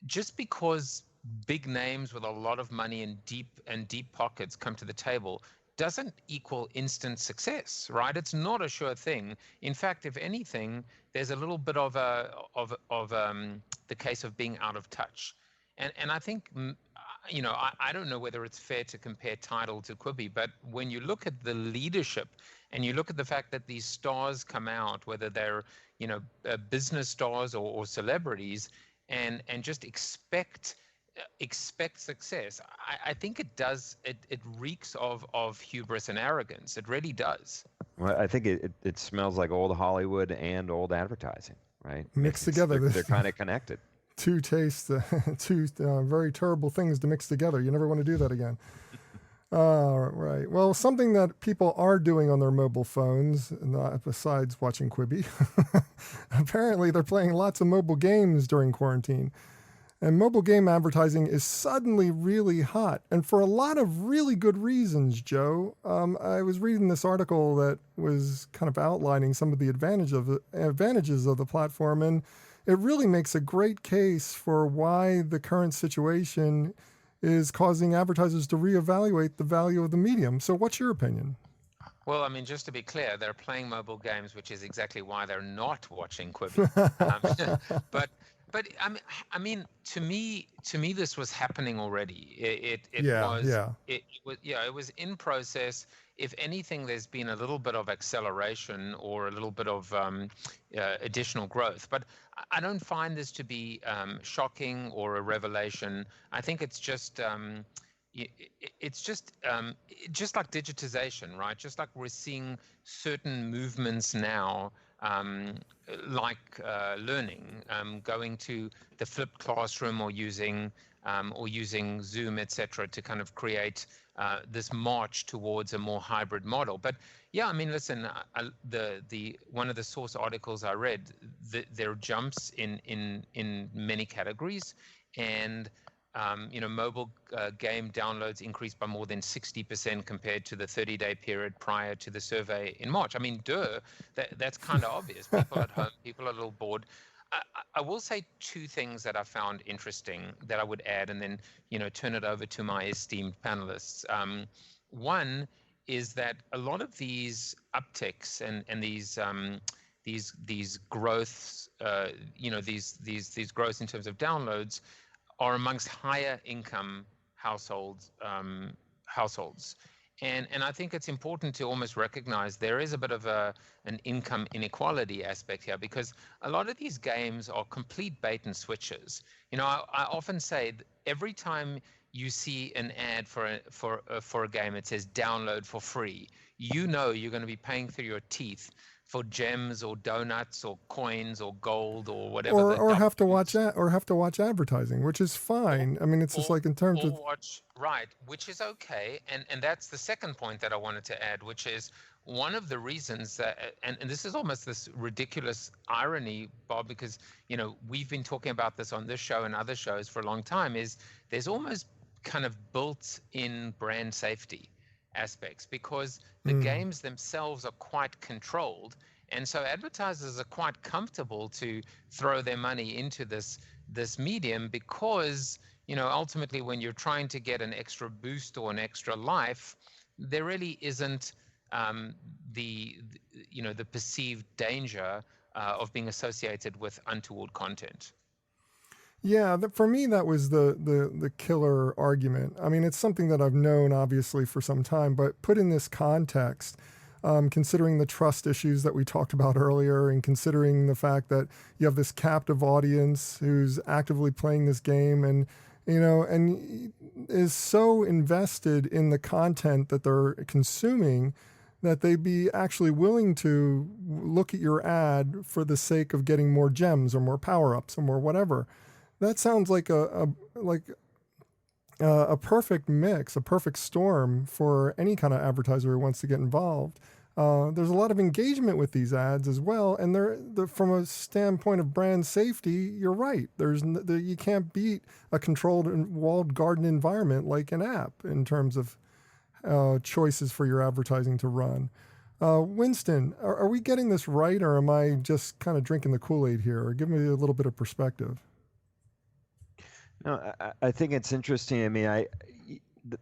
S4: just because big names with a lot of money and deep pockets come to the table doesn't equal instant success, right? It's not a sure thing. In fact, if anything, there's a little bit of the case of being out of touch. And I think, I don't know whether it's fair to compare Tidal to Quibi, but when you look at the leadership and you look at the fact that these stars come out, whether they're, business stars or celebrities, and just expect success, I think it does. It reeks of hubris and arrogance. It really does.
S2: Well, I think it smells like old Hollywood and old advertising, right?
S1: Mixed together.
S2: They're kind of connected.
S1: Two tastes, two very terrible things to mix together. You never want to do that again. Right. Well, something that people are doing on their mobile phones, besides watching Quibi, apparently they're playing lots of mobile games during quarantine. And mobile game advertising is suddenly really hot, and for a lot of really good reasons, Joe. I was reading this article that was kind of outlining some of the advantages of the platform, and it really makes a great case for why the current situation is causing advertisers to reevaluate the value of the medium. So what's your opinion?
S4: Well, I mean, just to be clear, they're playing mobile games, which is exactly why they're not watching Quibi. But I mean, to me, this was happening already. It was in process. If anything, there's been a little bit of acceleration or a little bit of additional growth. But I don't find this to be shocking or a revelation. I think it's just just like digitization, right? Just like we're seeing certain movements now, like learning, going to the flipped classroom or using Zoom, etc., to kind of create this march towards a more hybrid model. But yeah, I mean, listen, the one of the source articles I read, there are jumps in many categories, and mobile game downloads increased by more than 60% compared to the 30-day period prior to the survey in March. I mean, that's kind of obvious. People at home, people are a little bored. I will say two things that I found interesting that I would add, and then turn it over to my esteemed panelists. One is that a lot of these upticks and these growths, these growths in terms of downloads, are amongst higher income households. And I think it's important to almost recognize there is a bit of an income inequality aspect here, because a lot of these games are complete bait and switches. I often say every time you see an ad for a game, it says download for free. You're going to be paying through your teeth for gems or donuts or coins or gold or whatever.
S1: Or have to watch advertising, which is fine. I mean, it's just like in terms of
S4: right, which is okay. And that's the second point that I wanted to add, which is one of the reasons that, and this is almost this ridiculous irony, Bob, because we've been talking about this on this show and other shows for a long time, is there's almost kind of built-in brand safety aspects, because the games themselves are quite controlled, and so advertisers are quite comfortable to throw their money into this medium, because ultimately when you're trying to get an extra boost or an extra life, there really isn't the perceived danger of being associated with untoward content.
S1: Yeah, for me, that was the killer argument. I mean, it's something that I've known obviously for some time, but put in this context, considering the trust issues that we talked about earlier, and considering the fact that you have this captive audience who's actively playing this game, and and is so invested in the content that they're consuming that they'd be actually willing to look at your ad for the sake of getting more gems or more power-ups or more whatever. That sounds like a perfect mix, a perfect storm for any kind of advertiser who wants to get involved. There's a lot of engagement with these ads as well, and from a standpoint of brand safety, you're right. You can't beat a controlled and walled garden environment like an app in terms of choices for your advertising to run. Winston, are we getting this right, or am I just kind of drinking the Kool-Aid here? Or give me a little bit of perspective.
S2: No, I think it's interesting. I mean,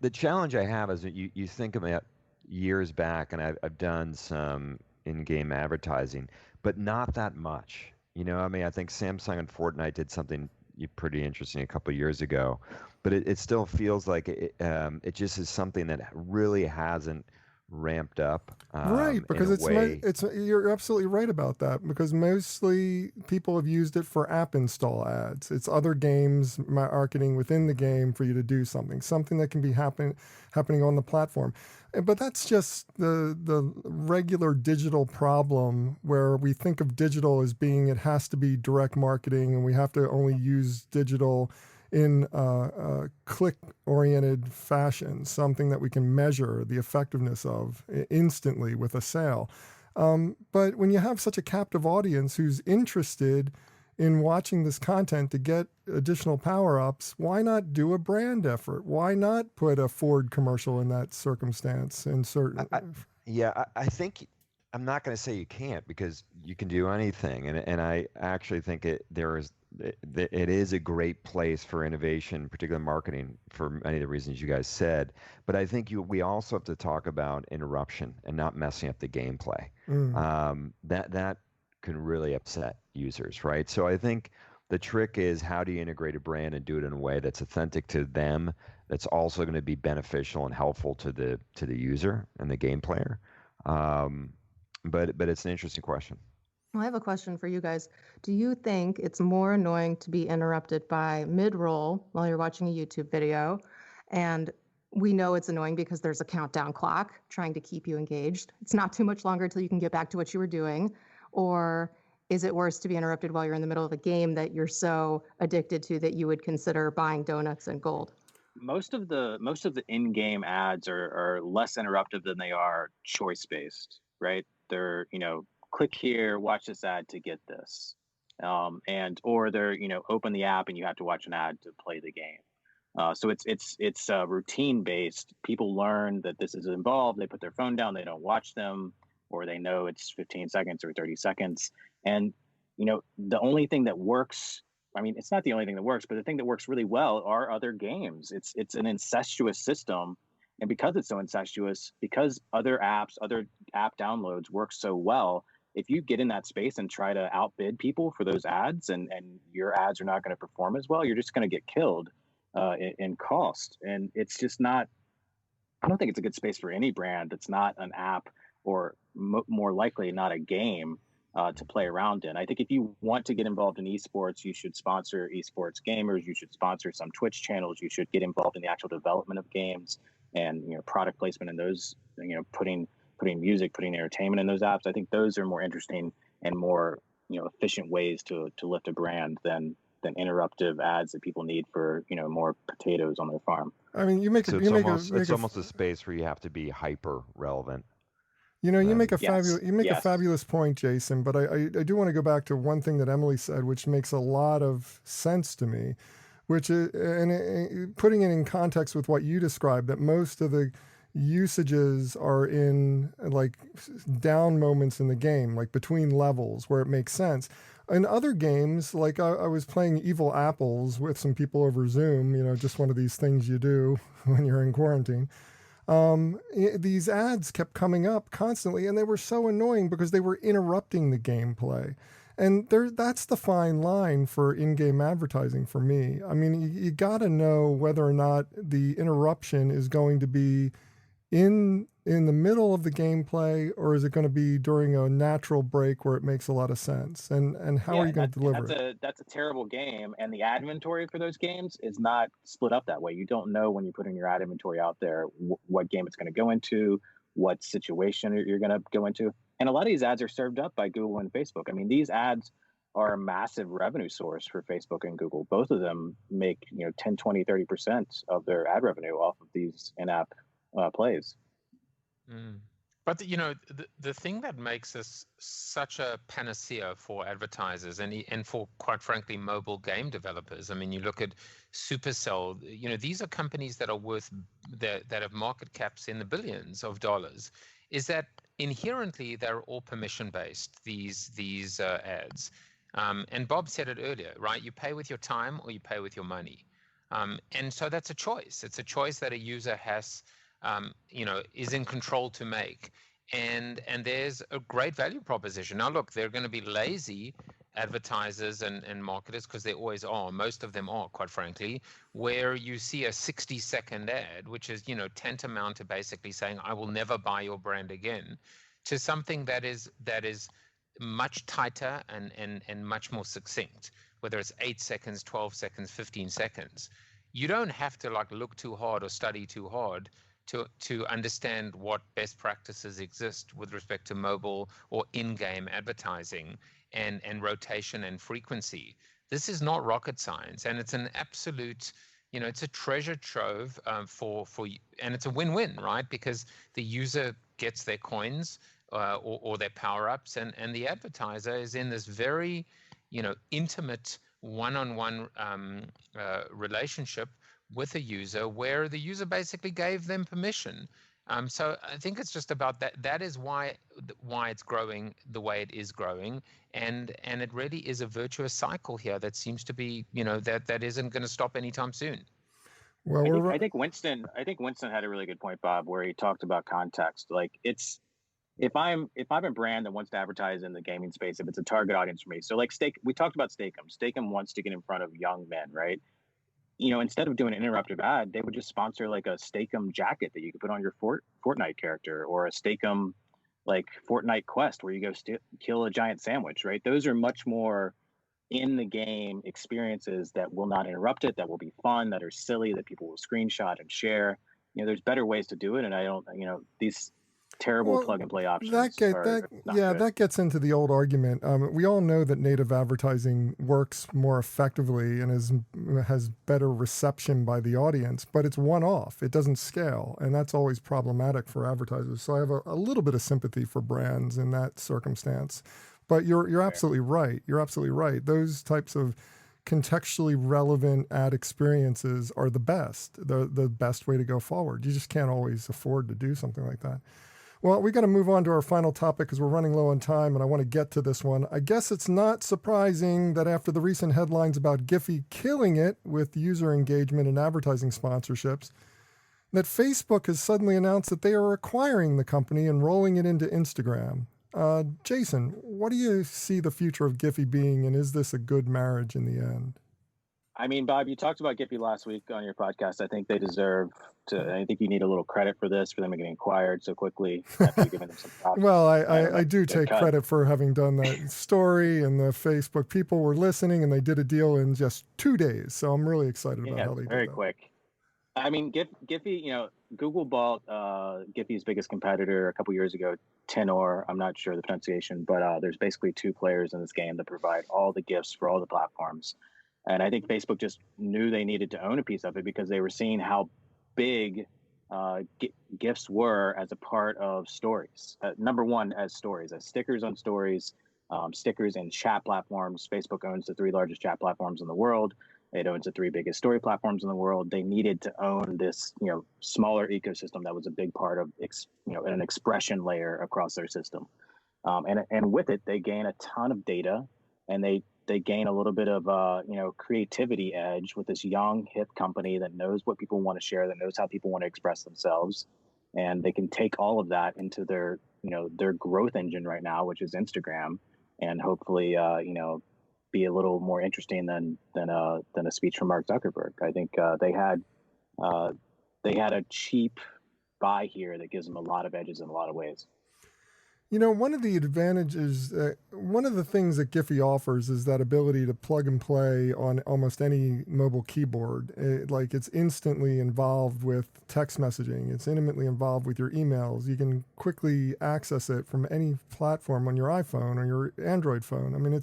S2: the challenge I have is that you think about years back, and I've done some in-game advertising, but not that much. I mean, I think Samsung and Fortnite did something pretty interesting a couple of years ago, but it still feels like it just is something that really hasn't ramped up.
S1: Right, because you're absolutely right about that, because mostly people have used it for app install ads. It's other games marketing within the game for you to do something that can be happening on the platform. But that's just the regular digital problem, where we think of digital as being, it has to be direct marketing, and we have to only use digital in a click-oriented fashion, something that we can measure the effectiveness of instantly with a sale. But when you have such a captive audience who's interested in watching this content to get additional power-ups, why not do a brand effort? Why not put a Ford commercial in that circumstance?
S2: I think I'm not going to say you can't, because you can do anything, and I actually think it is a great place for innovation, particularly marketing, for many of the reasons you guys said. But I think we also have to talk about interruption and not messing up the gameplay. That can really upset users, right? So I think the trick is, how do you integrate a brand and do it in a way that's authentic to them, that's also going to be beneficial and helpful to the user and the game player. But it's an interesting question.
S3: Well, I have a question for you guys. Do you think it's more annoying to be interrupted by mid-roll while you're watching a YouTube video? And we know it's annoying because there's a countdown clock trying to keep you engaged. It's not too much longer till you can get back to what you were doing. Or is it worse to be interrupted while you're in the middle of a game that you're so addicted to that you would consider buying donuts and gold?
S5: Most of the in-game ads are less interruptive than they are choice-based, right? They're, click here, watch this ad to get this. Or they're, open the app and you have to watch an ad to play the game. So it's routine based. People learn that this is involved. They put their phone down. They don't watch them, or they know it's 15 seconds or 30 seconds. And the only thing that works. I mean, it's not the only thing that works, but the thing that works really well are other games. It's an incestuous system, and because it's so incestuous, because other apps, other app downloads work so well, if you get in that space and try to outbid people for those ads, and your ads are not going to perform as well, you're just going to get killed in cost. And it's just not. I don't think it's a good space for any brand that's not an app, or more likely not a game to play around in. I think if you want to get involved in esports, you should sponsor esports gamers. You should sponsor some Twitch channels. You should get involved in the actual development of games and product placement in those. Putting music, putting entertainment in those apps. I think those are more interesting and more efficient ways to lift a brand than interruptive ads that people need for more potatoes on their farm.
S1: I mean,
S2: it's almost a space where you have to be hyper relevant.
S1: You make a fabulous point, Jason, but I do want to go back to one thing that Emily said, which makes a lot of sense to me, which is, putting it in context with what you described, that most of the usages are in like down moments in the game, like between levels where it makes sense. In other games, like I was playing Evil Apples with some people over Zoom, just one of these things you do when you're in quarantine. These ads kept coming up constantly, and they were so annoying because they were interrupting the gameplay. And that's the fine line for in-game advertising for me. I mean, you got to know whether or not the interruption is going to be in the middle of the gameplay, or is it going to be during a natural break where it makes a lot of sense? And how are you going to deliver it?
S5: That's a terrible game, and the ad inventory for those games is not split up that way. You don't know when you're putting your ad inventory out there what game it's going to go into, what situation you're going to go into. And a lot of these ads are served up by Google and Facebook. I mean, these ads are a massive revenue source for Facebook and Google. Both of them make 10, 20, 30% of their ad revenue off of these in-app plays.
S4: But the thing that makes this such a panacea for advertisers and for, quite frankly, mobile game developers. I mean, you look at Supercell. These are companies that are worth that have market caps in the billions of dollars. Is that inherently they're all permission based? These ads, and Bob said it earlier, right? You pay with your time or you pay with your money, and so that's a choice. It's a choice that a user has. Is in control to make, and there's a great value proposition. Now, look, they're going to be lazy advertisers and marketers, because they always are. Most of them are, quite frankly, where you see a 60-second ad, which is tantamount to basically saying, I will never buy your brand again, to something that is much tighter and much more succinct, whether it's 8 seconds, 12 seconds, 15 seconds. You don't have to look too hard or study too hard to understand what best practices exist with respect to mobile or in-game advertising and rotation and frequency. This is not rocket science, and it's an absolute, it's a treasure trove for and it's a win-win, right? Because the user gets their coins or their power-ups, and the advertiser is in this very, intimate one-on-one relationship with a user, where the user basically gave them permission. So I think it's just about that. That is why it's growing the way it is growing, and it really is a virtuous cycle here that seems to be, that isn't going to stop anytime soon.
S1: Well,
S5: I think Winston had a really good point, Bob, where he talked about context. Like, if I'm a brand that wants to advertise in the gaming space, if it's a target audience for me. So like we talked about Steakum. Steakum wants to get in front of young men, right? Instead of doing an interruptive ad, they would just sponsor like a Steakum jacket that you could put on your Fortnite character, or a Steakum Fortnite quest where you go kill a giant sandwich, right? Those are much more in the game experiences that will not interrupt it, that will be fun, that are silly, that people will screenshot and share. There's better ways to do it, and I don't, these terrible plug and play options.
S1: That gets into the old argument. We all know that native advertising works more effectively and has better reception by the audience, but it's one-off. It doesn't scale, and that's always problematic for advertisers. So I have a little bit of sympathy for brands in that circumstance. But you're absolutely right. You're absolutely right. Those types of contextually relevant ad experiences are the best. They're the best way to go forward. You just can't always afford to do something like that. Well, we got to move on to our final topic because we're running low on time, and I want to get to this one. I guess it's not surprising that after the recent headlines about Giphy killing it with user engagement and advertising sponsorships, that Facebook has suddenly announced that they are acquiring the company and rolling it into Instagram. Jason, what do you see the future of Giphy being, and is this a good marriage in the end?
S5: I mean, Bob, you talked about Giphy last week on your podcast. I think they deserve to. I think you need a little credit for this, for them getting acquired so quickly after giving them some props.
S1: Well, I do take credit for having done that story, and the Facebook people were listening, and they did a deal in just 2 days. So I'm really excited about how they did that.
S5: Very quick. I mean, Giphy, Google bought Giphy's biggest competitor a couple years ago, Tenor. I'm not sure the pronunciation, but there's basically two players in this game that provide all the GIFs for all the platforms. And I think Facebook just knew they needed to own a piece of it because they were seeing how big GIFs were as a part of stories. Number one, as stories, as stickers on stories, stickers in chat platforms. Facebook owns the 3 largest chat platforms in the world. It owns the 3 biggest story platforms in the world. They needed to own this, smaller ecosystem that was a big part of, an expression layer across their system. And with it, they gain a ton of data, and they gain a little bit of creativity edge with this young hip company that knows what people want to share, that knows how people want to express themselves, and they can take all of that into their growth engine right now, which is Instagram, and hopefully, be a little more interesting than a speech from Mark Zuckerberg. I think they had a cheap buy here that gives them a lot of edges in a lot of ways.
S1: One of the advantages, one of the things that Giphy offers is that ability to plug and play on almost any mobile keyboard. It's instantly involved with text messaging. It's intimately involved with your emails. You can quickly access it from any platform on your iPhone or your Android phone. I mean,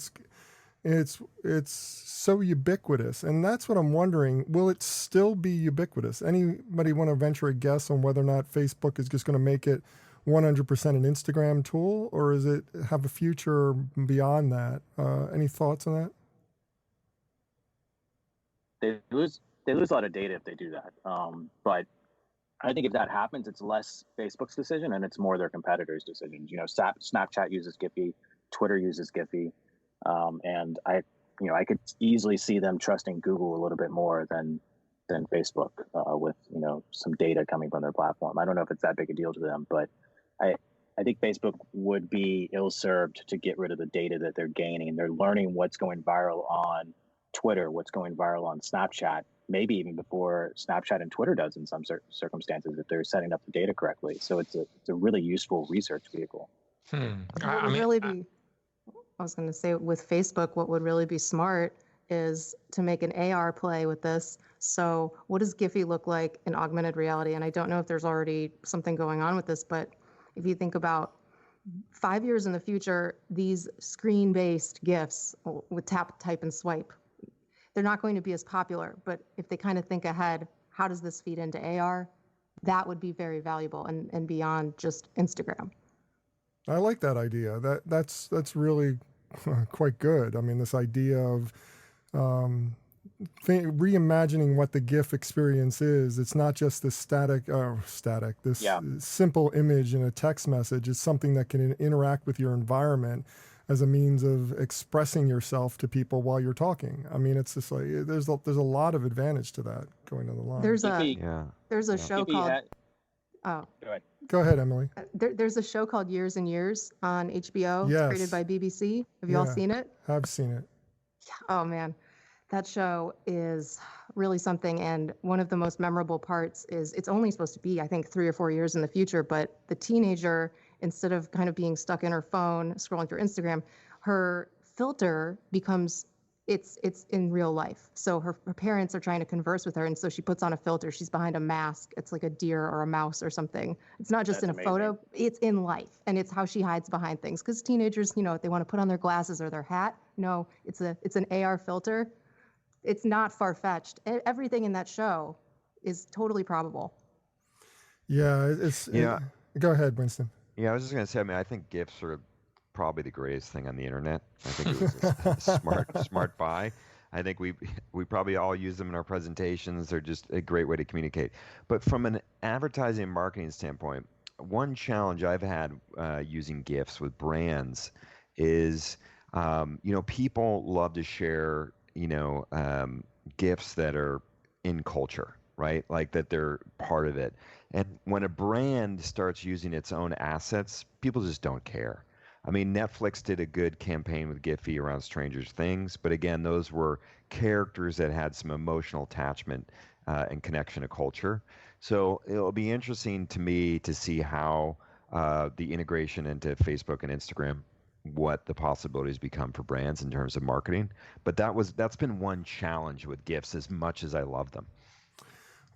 S1: it's so ubiquitous, and that's what I'm wondering. Will it still be ubiquitous? Anybody want to venture a guess on whether or not Facebook is just going to make it 100% an Instagram tool, or is it have a future beyond that? Any thoughts on that?
S5: They lose a lot of data if they do that. But I think if that happens, it's less Facebook's decision and it's more their competitors' decisions. Snapchat uses Giphy, Twitter uses Giphy, and I could easily see them trusting Google a little bit more than Facebook with some data coming from their platform. I don't know if it's that big a deal to them, but I think Facebook would be ill-served to get rid of the data that they're gaining. They're learning what's going viral on Twitter, what's going viral on Snapchat, maybe even before Snapchat and Twitter does in some circumstances if they're setting up the data correctly. So it's a really useful research vehicle.
S3: I was going to say with Facebook, what would really be smart is to make an AR play with this. So what does Giphy look like in augmented reality? And I don't know if there's already something going on with this, but if you think about 5 years in the future, these screen-based GIFs with tap, type, and swipe, they're not going to be as popular. But if they kind of think ahead, how does this feed into AR? That would be very valuable and beyond just Instagram.
S1: I like that idea. That's really quite good. I mean, this idea of reimagining what the GIF experience is. It's not just this simple image in a text message. It's something that can interact with your environment as a means of expressing yourself to people while you're talking. I mean, it's just like there's a lot of advantage to that going on the line.
S3: There's a show called.
S1: Go ahead, Emily.
S3: There's a show called Years and Years on HBO.
S1: Yes.
S3: It's created by BBC. Have you all seen it?
S1: I've seen it.
S3: Oh man, that show is really something. And one of the most memorable parts is it's only supposed to be, I think, 3 or 4 years in the future. But the teenager, instead of kind of being stuck in her phone, scrolling through Instagram, her filter becomes it's in real life. So her parents are trying to converse with her. And so she puts on a filter. She's behind a mask. It's like a deer or a mouse or something. It's not just in a photo. It's in life. And it's how she hides behind things. Because teenagers, they want to put on their glasses or their hat. No, it's an AR filter. It's not far-fetched. Everything in that show is totally probable.
S1: Yeah, go ahead, Winston.
S2: Yeah, I was just going to say, I think GIFs are probably the greatest thing on the internet. I think it was a smart buy. I think we probably all use them in our presentations. They're just a great way to communicate. But from an advertising and marketing standpoint, one challenge I've had using GIFs with brands is, people love to share, GIFs that are in culture, right? Like that they're part of it. And when a brand starts using its own assets, people just don't care. I mean, Netflix did a good campaign with Giphy around Stranger Things, but again, those were characters that had some emotional attachment and connection to culture. So it'll be interesting to me to see how the integration into Facebook and Instagram, what the possibilities become for brands in terms of marketing. But that's been one challenge with GIFs, as much as I love them.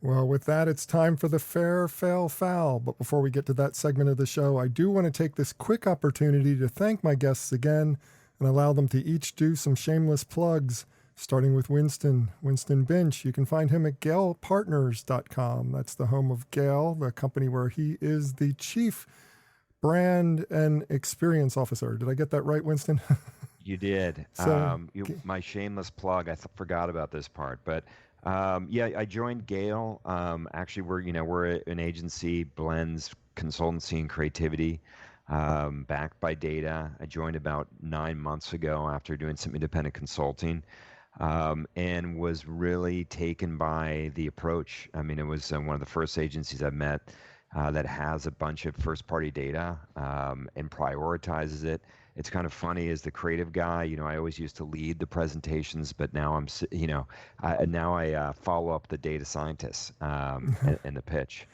S1: Well, with that, it's time for the fair, fail, foul. But before we get to that segment of the show, I do want to take this quick opportunity to thank my guests again and allow them to each do some shameless plugs, starting with Winston Binch. You can find him at galepartners.com. That's the home of Gale, the company where he is the chief brand and experience officer. Did I get that right, Winston?
S2: You did. My shameless plug, I forgot about this part, but I joined Gale. Actually, we're an agency, blends consultancy and creativity, backed by data. I joined about 9 months ago after doing some independent consulting, and was really taken by the approach. I mean, it was one of the first agencies I've met that has a bunch of first-party data and prioritizes it it's kind of funny as the creative guy. I always used to lead the presentations, but now now I follow up the data scientists and the pitch.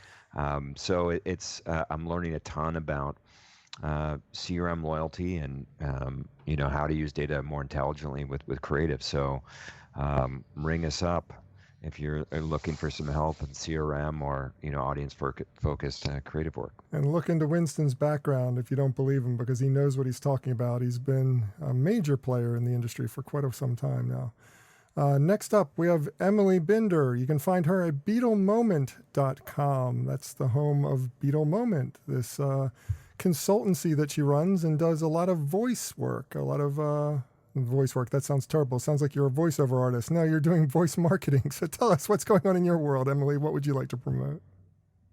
S2: So it's I'm learning a ton about CRM loyalty and how to use data more intelligently with creative. So ring us up if you're looking for some help in CRM or audience focused creative work.
S1: And look into Winston's background if you don't believe him, because he knows what he's talking about. He's been a major player in the industry for quite some time now. Next up, we have Emily Binder. You can find her at BeetleMoment.com. That's the home of Beetle Moment, this consultancy that she runs and does a lot of voice work. That sounds terrible. Sounds like you're a voiceover artist. No, you're doing voice marketing. So tell us what's going on in your world, Emily. What would you like to promote?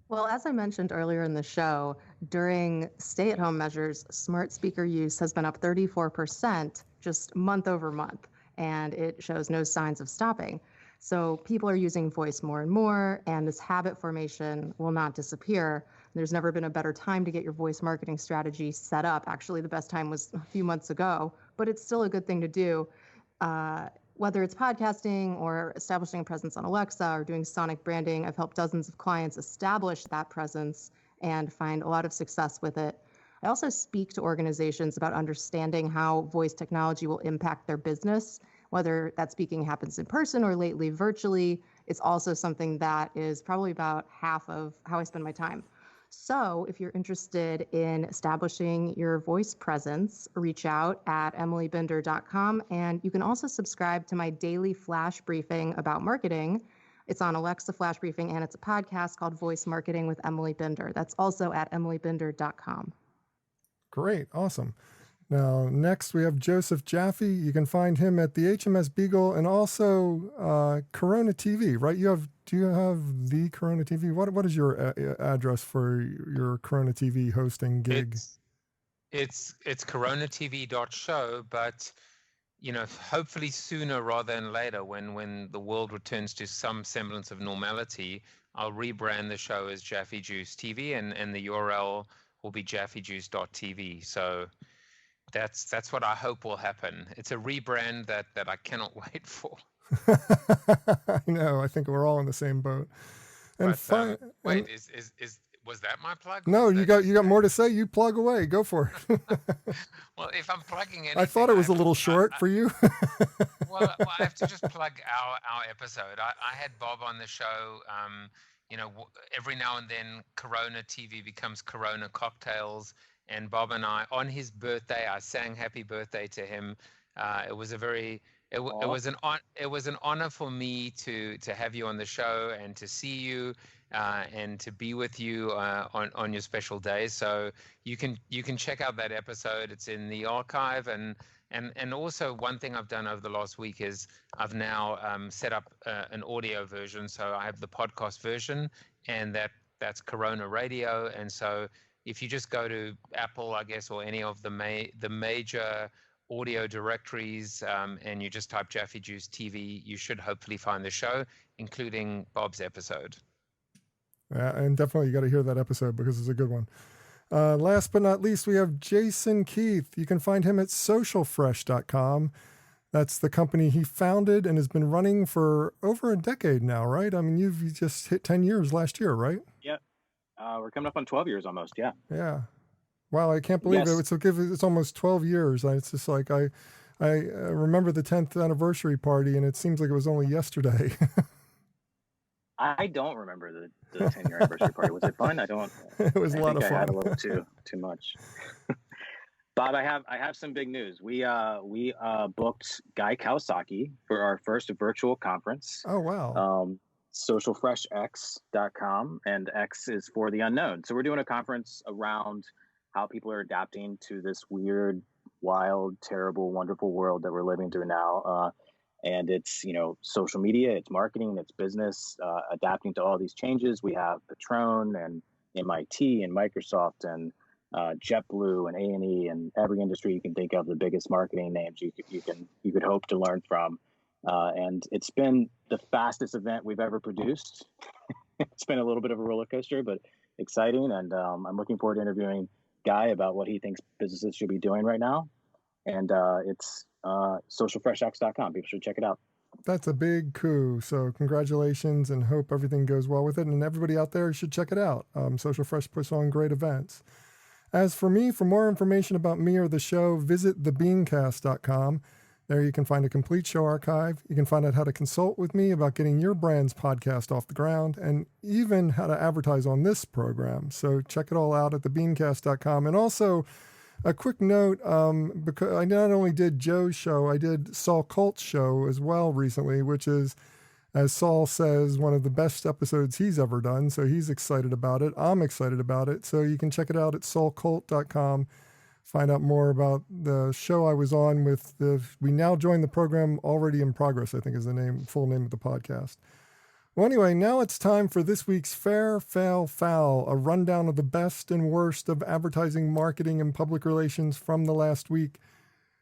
S3: Well, as I mentioned earlier in the show, during stay-at-home measures, smart speaker use has been up 34% just month over month, and it shows no signs of stopping. So people are using voice more and more, and this habit formation will not disappear. There's never been a better time to get your voice marketing strategy set up. Actually, the best time was a few months ago, but it's still a good thing to do. Whether it's podcasting or establishing a presence on Alexa or doing sonic branding, I've helped dozens of clients establish that presence and find a lot of success with it. I also speak to organizations about understanding how voice technology will impact their business, whether that speaking happens in person or lately virtually. It's also something that is probably about half of how I spend my time. So if you're interested in establishing your voice presence, reach out at emilybinder.com. And you can also subscribe to my daily flash briefing about marketing. It's on Alexa Flash Briefing, and it's a podcast called Voice Marketing with Emily Binder. That's also at emilybinder.com.
S1: Great. Awesome. Now, next we have Joseph Jaffe. You can find him at the HMS Beagle and also Corona TV, right? Do you have the Corona TV? What is your address for your Corona TV hosting gig?
S4: It's coronatv.show, but hopefully sooner rather than later, when the world returns to some semblance of normality, I'll rebrand the show as Jaffe Juice TV, and the URL will be jaffejuice.tv. So that's what I hope will happen. It's a rebrand that I cannot wait for.
S1: I know. I think we're all in the same boat. And
S4: wait, was that my plug?
S1: No, you got more to say. You plug away. Go for it.
S4: Well, if I'm plugging anything,
S1: I thought it was a little short for you.
S4: Well, I have to just plug our episode. I had Bob on the show. Every now and then, Corona TV becomes Corona Cocktails. And Bob and I, on his birthday, I sang happy birthday to him. It was an honor for me to have you on the show and to see you and to be with you on your special day. So you can check out that episode. It's in the archive. And also one thing I've done over the last week is I've now set up an audio version. So I have the podcast version, and that's Corona Radio. And so if you just go to Apple, I guess, or any of the major audio directories, and you just type Jaffe Juice TV, you should hopefully find the show, including Bob's episode.
S1: Yeah, and definitely you got to hear that episode because it's a good one. Last but not least, we have Jason Keith. You can find him at socialfresh.com. That's the company he founded and has been running for over a decade now, right? I mean, you've just hit 10 years last year, right?
S5: Yep. We're coming up on 12 years almost. Yeah.
S1: Yeah. Wow. I can't believe it. It's almost 12 years. It's just like, I remember the 10th anniversary party, and it seems like it was only yesterday.
S5: I don't remember the 10-year anniversary party. Was it fun? I don't.
S1: It was a lot of fun.
S5: I had a little too much. Bob, I have some big news. We booked Guy Kawasaki for our first virtual conference.
S1: Oh wow.
S5: Socialfreshx.com, and X is for the unknown. So we're doing a conference around how people are adapting to this weird, wild, terrible, wonderful world that we're living through now. And it's, social media, it's marketing, it's business, adapting to all these changes. We have Patron and MIT and Microsoft and JetBlue and A&E and every industry you can think of, the biggest marketing names you could hope to learn from. And it's been the fastest event we've ever produced. It's been a little bit of a roller coaster, but exciting. And I'm looking forward to interviewing Guy about what he thinks businesses should be doing right now. and it's socialfreshx.com. People should check it out.
S1: That's a big coup. So congratulations, and hope everything goes well with it. And everybody out there should check it out. Social Fresh puts on great events. As for me, for more information about me or the show, visit thebeancast.com. There you can find a complete show archive. You can find out how to consult with me about getting your brand's podcast off the ground, and even how to advertise on this program. So check it all out at thebeancast.com. And also, a quick note, because I not only did Joe's show, I did Saul Colt's show as well recently, which is, as Saul says, one of the best episodes he's ever done. So he's excited about it. I'm excited about it. So you can check it out at saulcolt.com. Find out more about the show I was on with we now join the program Already in Progress, I think is the full name of the podcast. Well, anyway, now it's time for this week's Fair, Fail, Foul, a rundown of the best and worst of advertising, marketing, and public relations from the last week.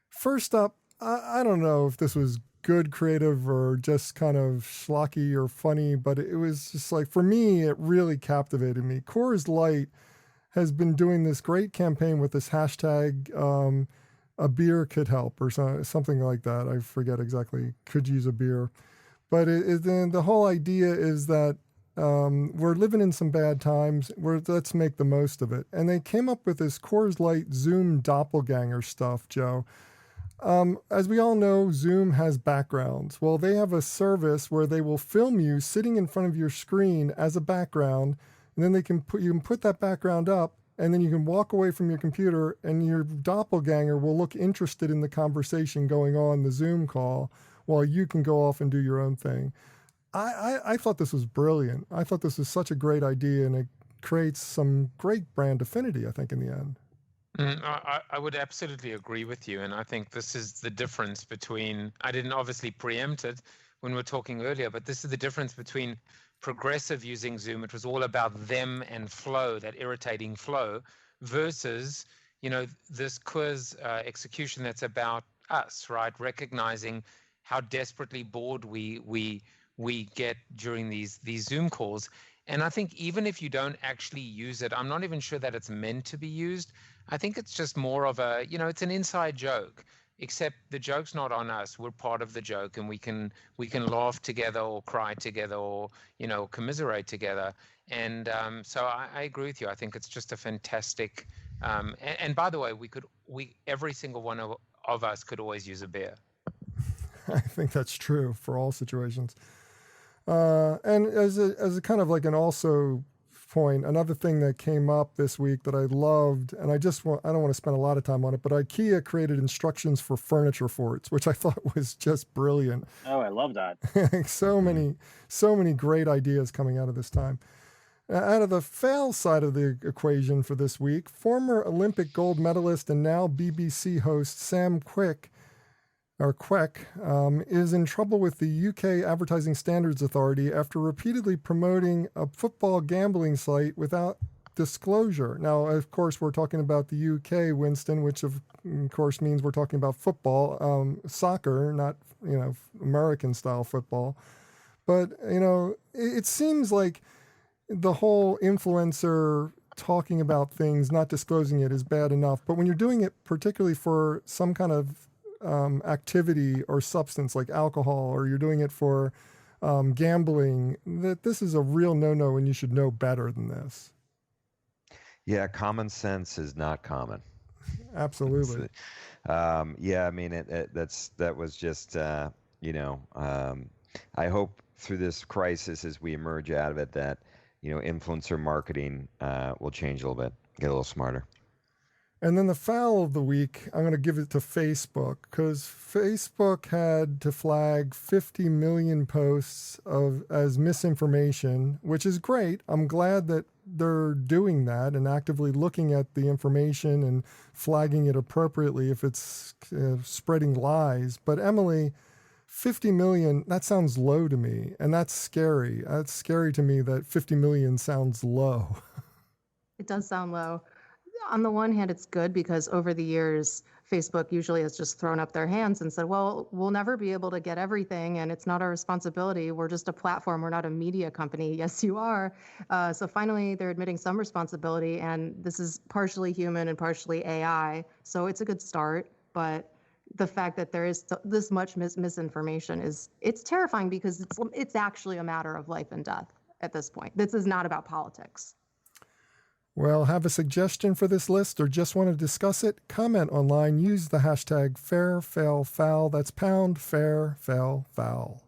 S1: First up, I don't know if this was good creative or just kind of schlocky or funny, but it was just like, for me, it really captivated me. Coors Light has been doing this great campaign with this hashtag, a beer could help, or something like that. I forget exactly, could use a beer. But then the whole idea is that we're living in some bad times. Let's make the most of it. And they came up with this Coors Light Zoom doppelganger stuff, Joe. As we all know, Zoom has backgrounds. Well, they have a service where they will film you sitting in front of your screen as a background, and then you can put that background up, and then you can walk away from your computer, and your doppelganger will look interested in the conversation going on the Zoom call, while you can go off and do your own thing. I thought this was brilliant. I thought this was such a great idea, and it creates some great brand affinity, I think, in the end.
S4: I would absolutely agree with you. And I think this is the difference between, I didn't obviously preempt it when we were talking earlier, but this is the difference between Progressive using Zoom. It was all about them and flow, that irritating flow, versus, this quiz execution that's about us, right? Recognizing how desperately bored we get during these Zoom calls. And I think even if you don't actually use it, I'm not even sure that it's meant to be used. I think it's just more of a, it's an inside joke, except the joke's not on us. We're part of the joke, and we can laugh together or cry together or, commiserate together. And so I agree with you. I think it's just a fantastic, and by the way, every single one of us could always use a beer.
S1: I think that's true for all situations. And as a kind of like an also point, another thing that came up this week that I loved, and I don't want to spend a lot of time on it, but IKEA created instructions for furniture forts, which I thought was just brilliant.
S5: Oh, I love that.
S1: so many great ideas coming out of this time. Out of the fail side of the equation for this week, former Olympic gold medalist and now BBC host Sam Quek is in trouble with the UK Advertising Standards Authority after repeatedly promoting a football gambling site without disclosure. Now, of course, we're talking about the UK, Winston, which of course means we're talking about football, soccer, not, American-style football. But, it seems like the whole influencer talking about things, not disclosing it, is bad enough. But when you're doing it particularly for some kind of activity or substance like alcohol, or you're doing it for gambling, that this is a real no-no, and you should know better than this.
S2: Yeah, common sense is not common.
S1: Absolutely.
S2: Yeah, I mean, that was just, I hope through this crisis, as we emerge out of it, that, influencer marketing will change a little bit, get a little smarter.
S1: And then the foul of the week, I'm going to give it to Facebook, because Facebook had to flag 50 million posts as misinformation, which is great. I'm glad that they're doing that and actively looking at the information and flagging it appropriately if it's spreading lies. But Emily, 50 million, that sounds low to me, and that's scary. That's scary to me that 50 million sounds low.
S3: It does sound low. On the one hand, it's good because over the years, Facebook usually has just thrown up their hands and said, well, we'll never be able to get everything, and it's not our responsibility. We're just a platform. We're not a media company. Yes, you are. So finally, they're admitting some responsibility, and this is partially human and partially AI. So it's a good start, but the fact that there is this much misinformation it's terrifying, because it's actually a matter of life and death at this point. This is not about politics.
S1: Well, have a suggestion for this list or just want to discuss it? Comment online. Use the hashtag #FairFailFoul. That's #FairFailFoul.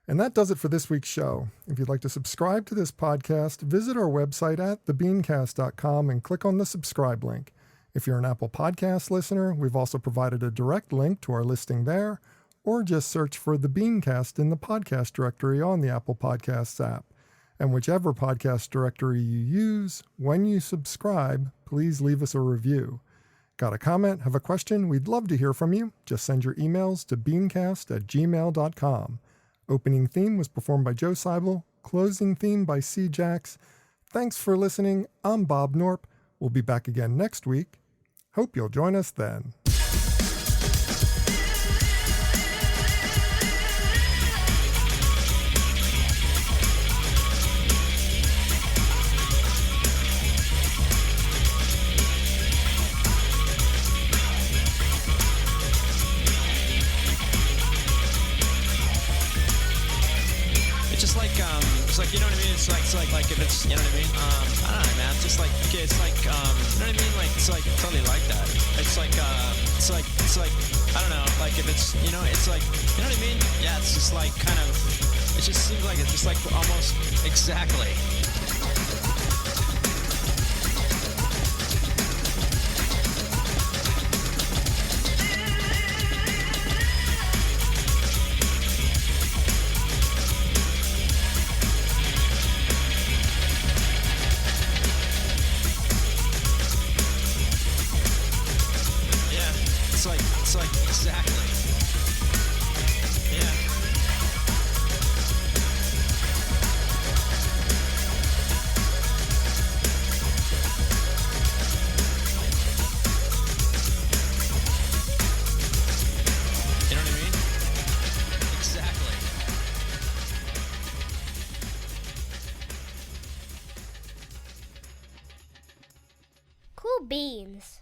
S1: And that does it for this week's show. If you'd like to subscribe to this podcast, visit our website at thebeancast.com and click on the subscribe link. If you're an Apple Podcast listener, we've also provided a direct link to our listing there, or just search for the BeanCast in the podcast directory on the Apple Podcasts app. And whichever podcast directory you use, when you subscribe, please leave us a review. Got a comment? Have a question? We'd love to hear from you. Just send your emails to beancast@gmail.com. Opening theme was performed by Joe Seibel. Closing theme by C. Jax. Thanks for listening. I'm Bob Norp. We'll be back again next week. Hope you'll join us then.
S6: You know what I mean? It's like if it's, you know what I mean? I don't know, man. It's just like, okay, it's like, you know what I mean? Like, it's like totally like that. It's like, I don't know, like if it's, you know, it's like, you know what I mean? Yeah, it's just like kind of, it just seems like it's just like almost exactly. It's like exactly. Yeah. You know what I mean? Exactly.
S7: Cool beans.